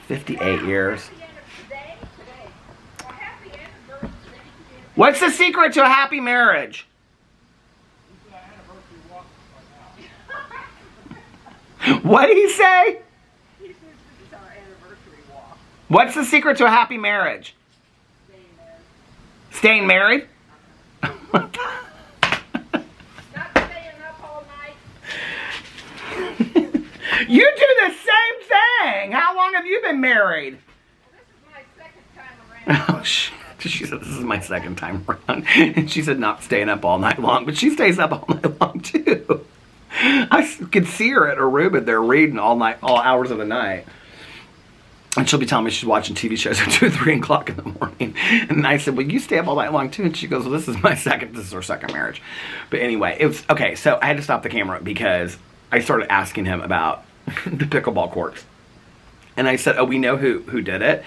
58. 58 years. Today. Well, happy anniversary. What's the secret to a happy marriage? This is an anniversary walk right now. What did he say? He says this is our anniversary walk. What's the secret to a happy marriage? Staying there. Staying married? Not staying up all night. You do the same thing. How long have you been married? Well, this is my second time around. Oh, shit. She said, this is my second time around. And she said not staying up all night long, but she stays up all night long, too. I could see her at Aruba there reading all night, all hours of the night. And she'll be telling me she's watching TV shows at 2 or 3 o'clock in the morning. And I said, well, you stay up all night long, too. And she goes, well, this is our second marriage. But anyway, it was, okay, so I had to stop the camera because I started asking him about the pickleball courts. And I said, oh, we know who did it.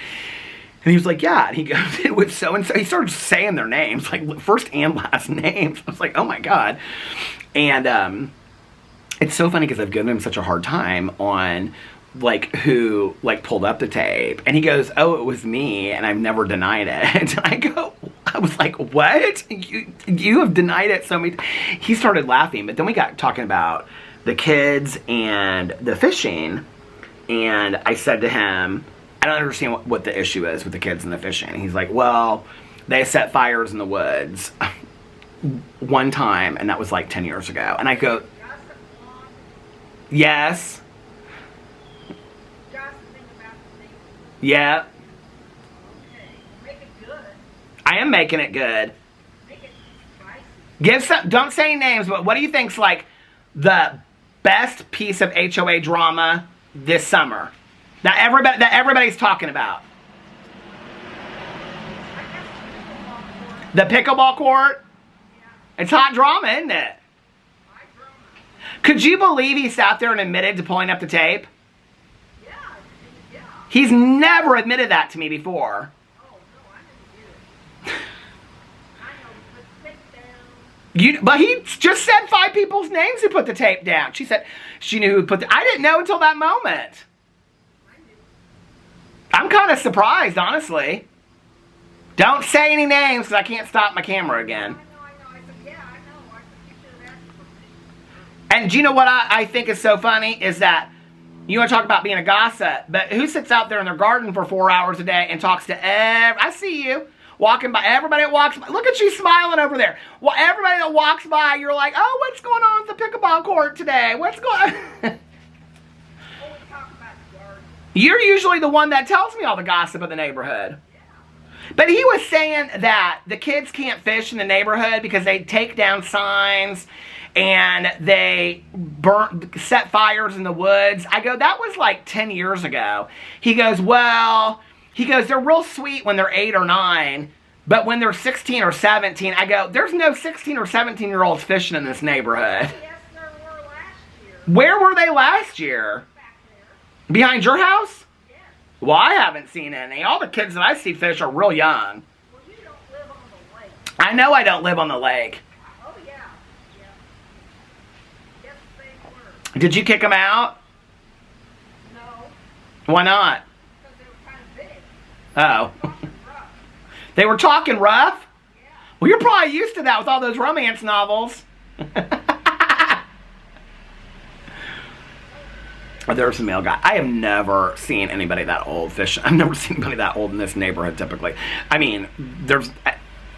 And he was like, yeah. And he goes, it was so-and-so. He started saying their names, like first and last names. I was like, oh, my God. And it's so funny because I've given him such a hard time on like who like pulled up the tape, and he goes, oh, it was me, and I've never denied it. And I was like, what? You have denied it so many. He started laughing, but then we got talking about the kids and the fishing, and I said to him, I don't understand what the issue is with the kids and the fishing. And he's like, well, they set fires in the woods one time, and that was like 10 years ago. And I go, yes. Yeah. Okay, make it good. I am making it good. Make it spicy. Don't say names, but what do you think's like the best piece of HOA drama this summer that everybody's talking about? The pickleball court? Yeah. It's hot drama, isn't it? My drama. Could you believe he sat there and admitted to pulling up the tape? Yeah. He's never admitted that to me before. Oh, no, I didn't get it. I know, but take down. But he just said 5 people's names who put the tape down. She said she knew who put the... I didn't know until that moment. I knew. I'm kind of surprised, honestly. Don't say any names because I can't stop my camera again. I know. I said, yeah, I know. I said, you should have asked for me. And do you know what I think is so funny? Is that you want to talk about being a gossip, but who sits out there in their garden for 4 hours a day and talks to I see you. Walking by, everybody that walks by. Look at you smiling over there. Well, everybody that walks by, you're like, oh, what's going on at the pickleball court today? What's going on? Oh, we talk about the garden. You're usually the one that tells me all the gossip of the neighborhood. But he was saying that the kids can't fish in the neighborhood because they take down signs and they set fires in the woods. I go, that was like 10 years ago. He goes, well... He goes, they're real sweet when they're 8 or 9, but when they're 16 or 17, I go, there's no 16 or 17-year-olds fishing in this neighborhood. Yes, there were last year. Where were they last year? Back there. Behind your house? Yes. Well, I haven't seen any. All the kids that I see fish are real young. Well, you don't live on the lake. I know I don't live on the lake. Oh, yeah. Yeah. Yes, they were. Did you kick them out? No, Why not? because they were kind of big. Oh. Talking rough. They were talking rough? Yeah. Well, you're probably used to that with all those romance novels. There's a male guy. I have never seen anybody that old fishing. I've never seen anybody that old in this neighborhood typically. I mean, there's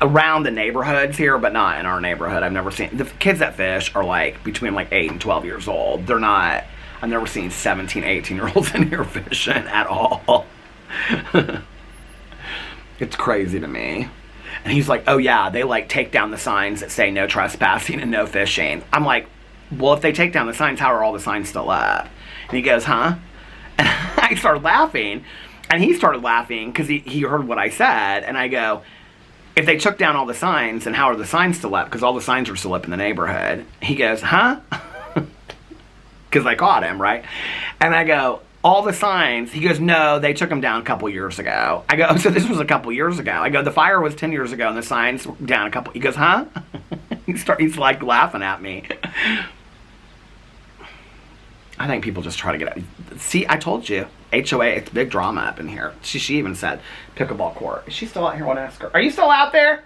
around the neighborhoods here, but not in our neighborhood. I've never seen... The kids that fish are like between like 8 and 12 years old. They're not... I've never seen 17, 18-year-olds in here fishing at all. It's crazy to me. And he's like, oh yeah, they like take down the signs that say no trespassing and no fishing. I'm like, well, if they take down the signs, how are all the signs still up? And he goes, huh? And I started laughing. And he started laughing because he heard what I said. And I go, if they took down all the signs, then how are the signs still up? Because all the signs are still up in the neighborhood. He goes, huh? because I caught him, right? And I go, all the signs. He goes, no, they took them down a couple years ago. I go, so this was a couple years ago. I go, the fire was 10 years ago and the signs were down a couple. He goes, huh? He's like laughing at me. I think people just try to get it. See, I told you, HOA, it's big drama up in here. She even said pickleball court. Is she still out here? I want to ask her. Are you still out there?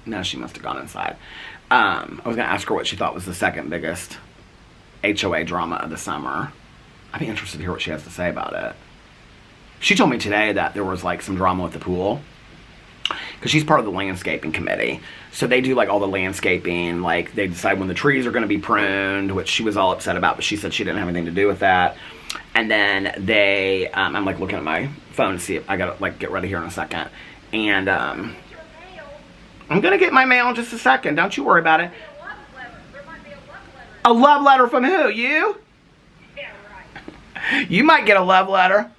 No, she must have gone inside. I was going to ask her what she thought was the second biggest HOA drama of the summer. I'd be interested to hear what she has to say about it. She told me today that there was like some drama with the pool. Because she's part of the landscaping committee. So they do like all the landscaping, like they decide when the trees are going to be pruned, which she was all upset about, but she said she didn't have anything to do with that. And then they, I'm like looking at my phone to see if I got to like get ready here in a second. And I'm going to get my mail in just a second. Don't you worry about it. There might be a love letter. A love letter from who? You? Yeah, right. You might get a love letter.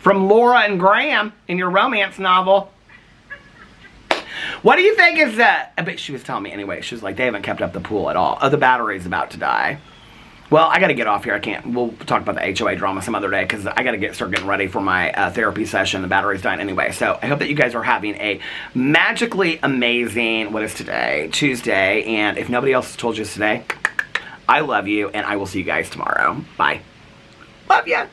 From Laura and Graham in your romance novel. What do you think is that? I bet she was telling me anyway. She was like, they haven't kept up the pool at all. Oh, the battery's about to die. Well, I got to get off here. I can't. We'll talk about the HOA drama some other day because I got to start getting ready for my therapy session. The battery's dying anyway. So I hope that you guys are having a magically amazing, what is today? Tuesday. And if nobody else has told you this today, I love you and I will see you guys tomorrow. Bye. Love ya.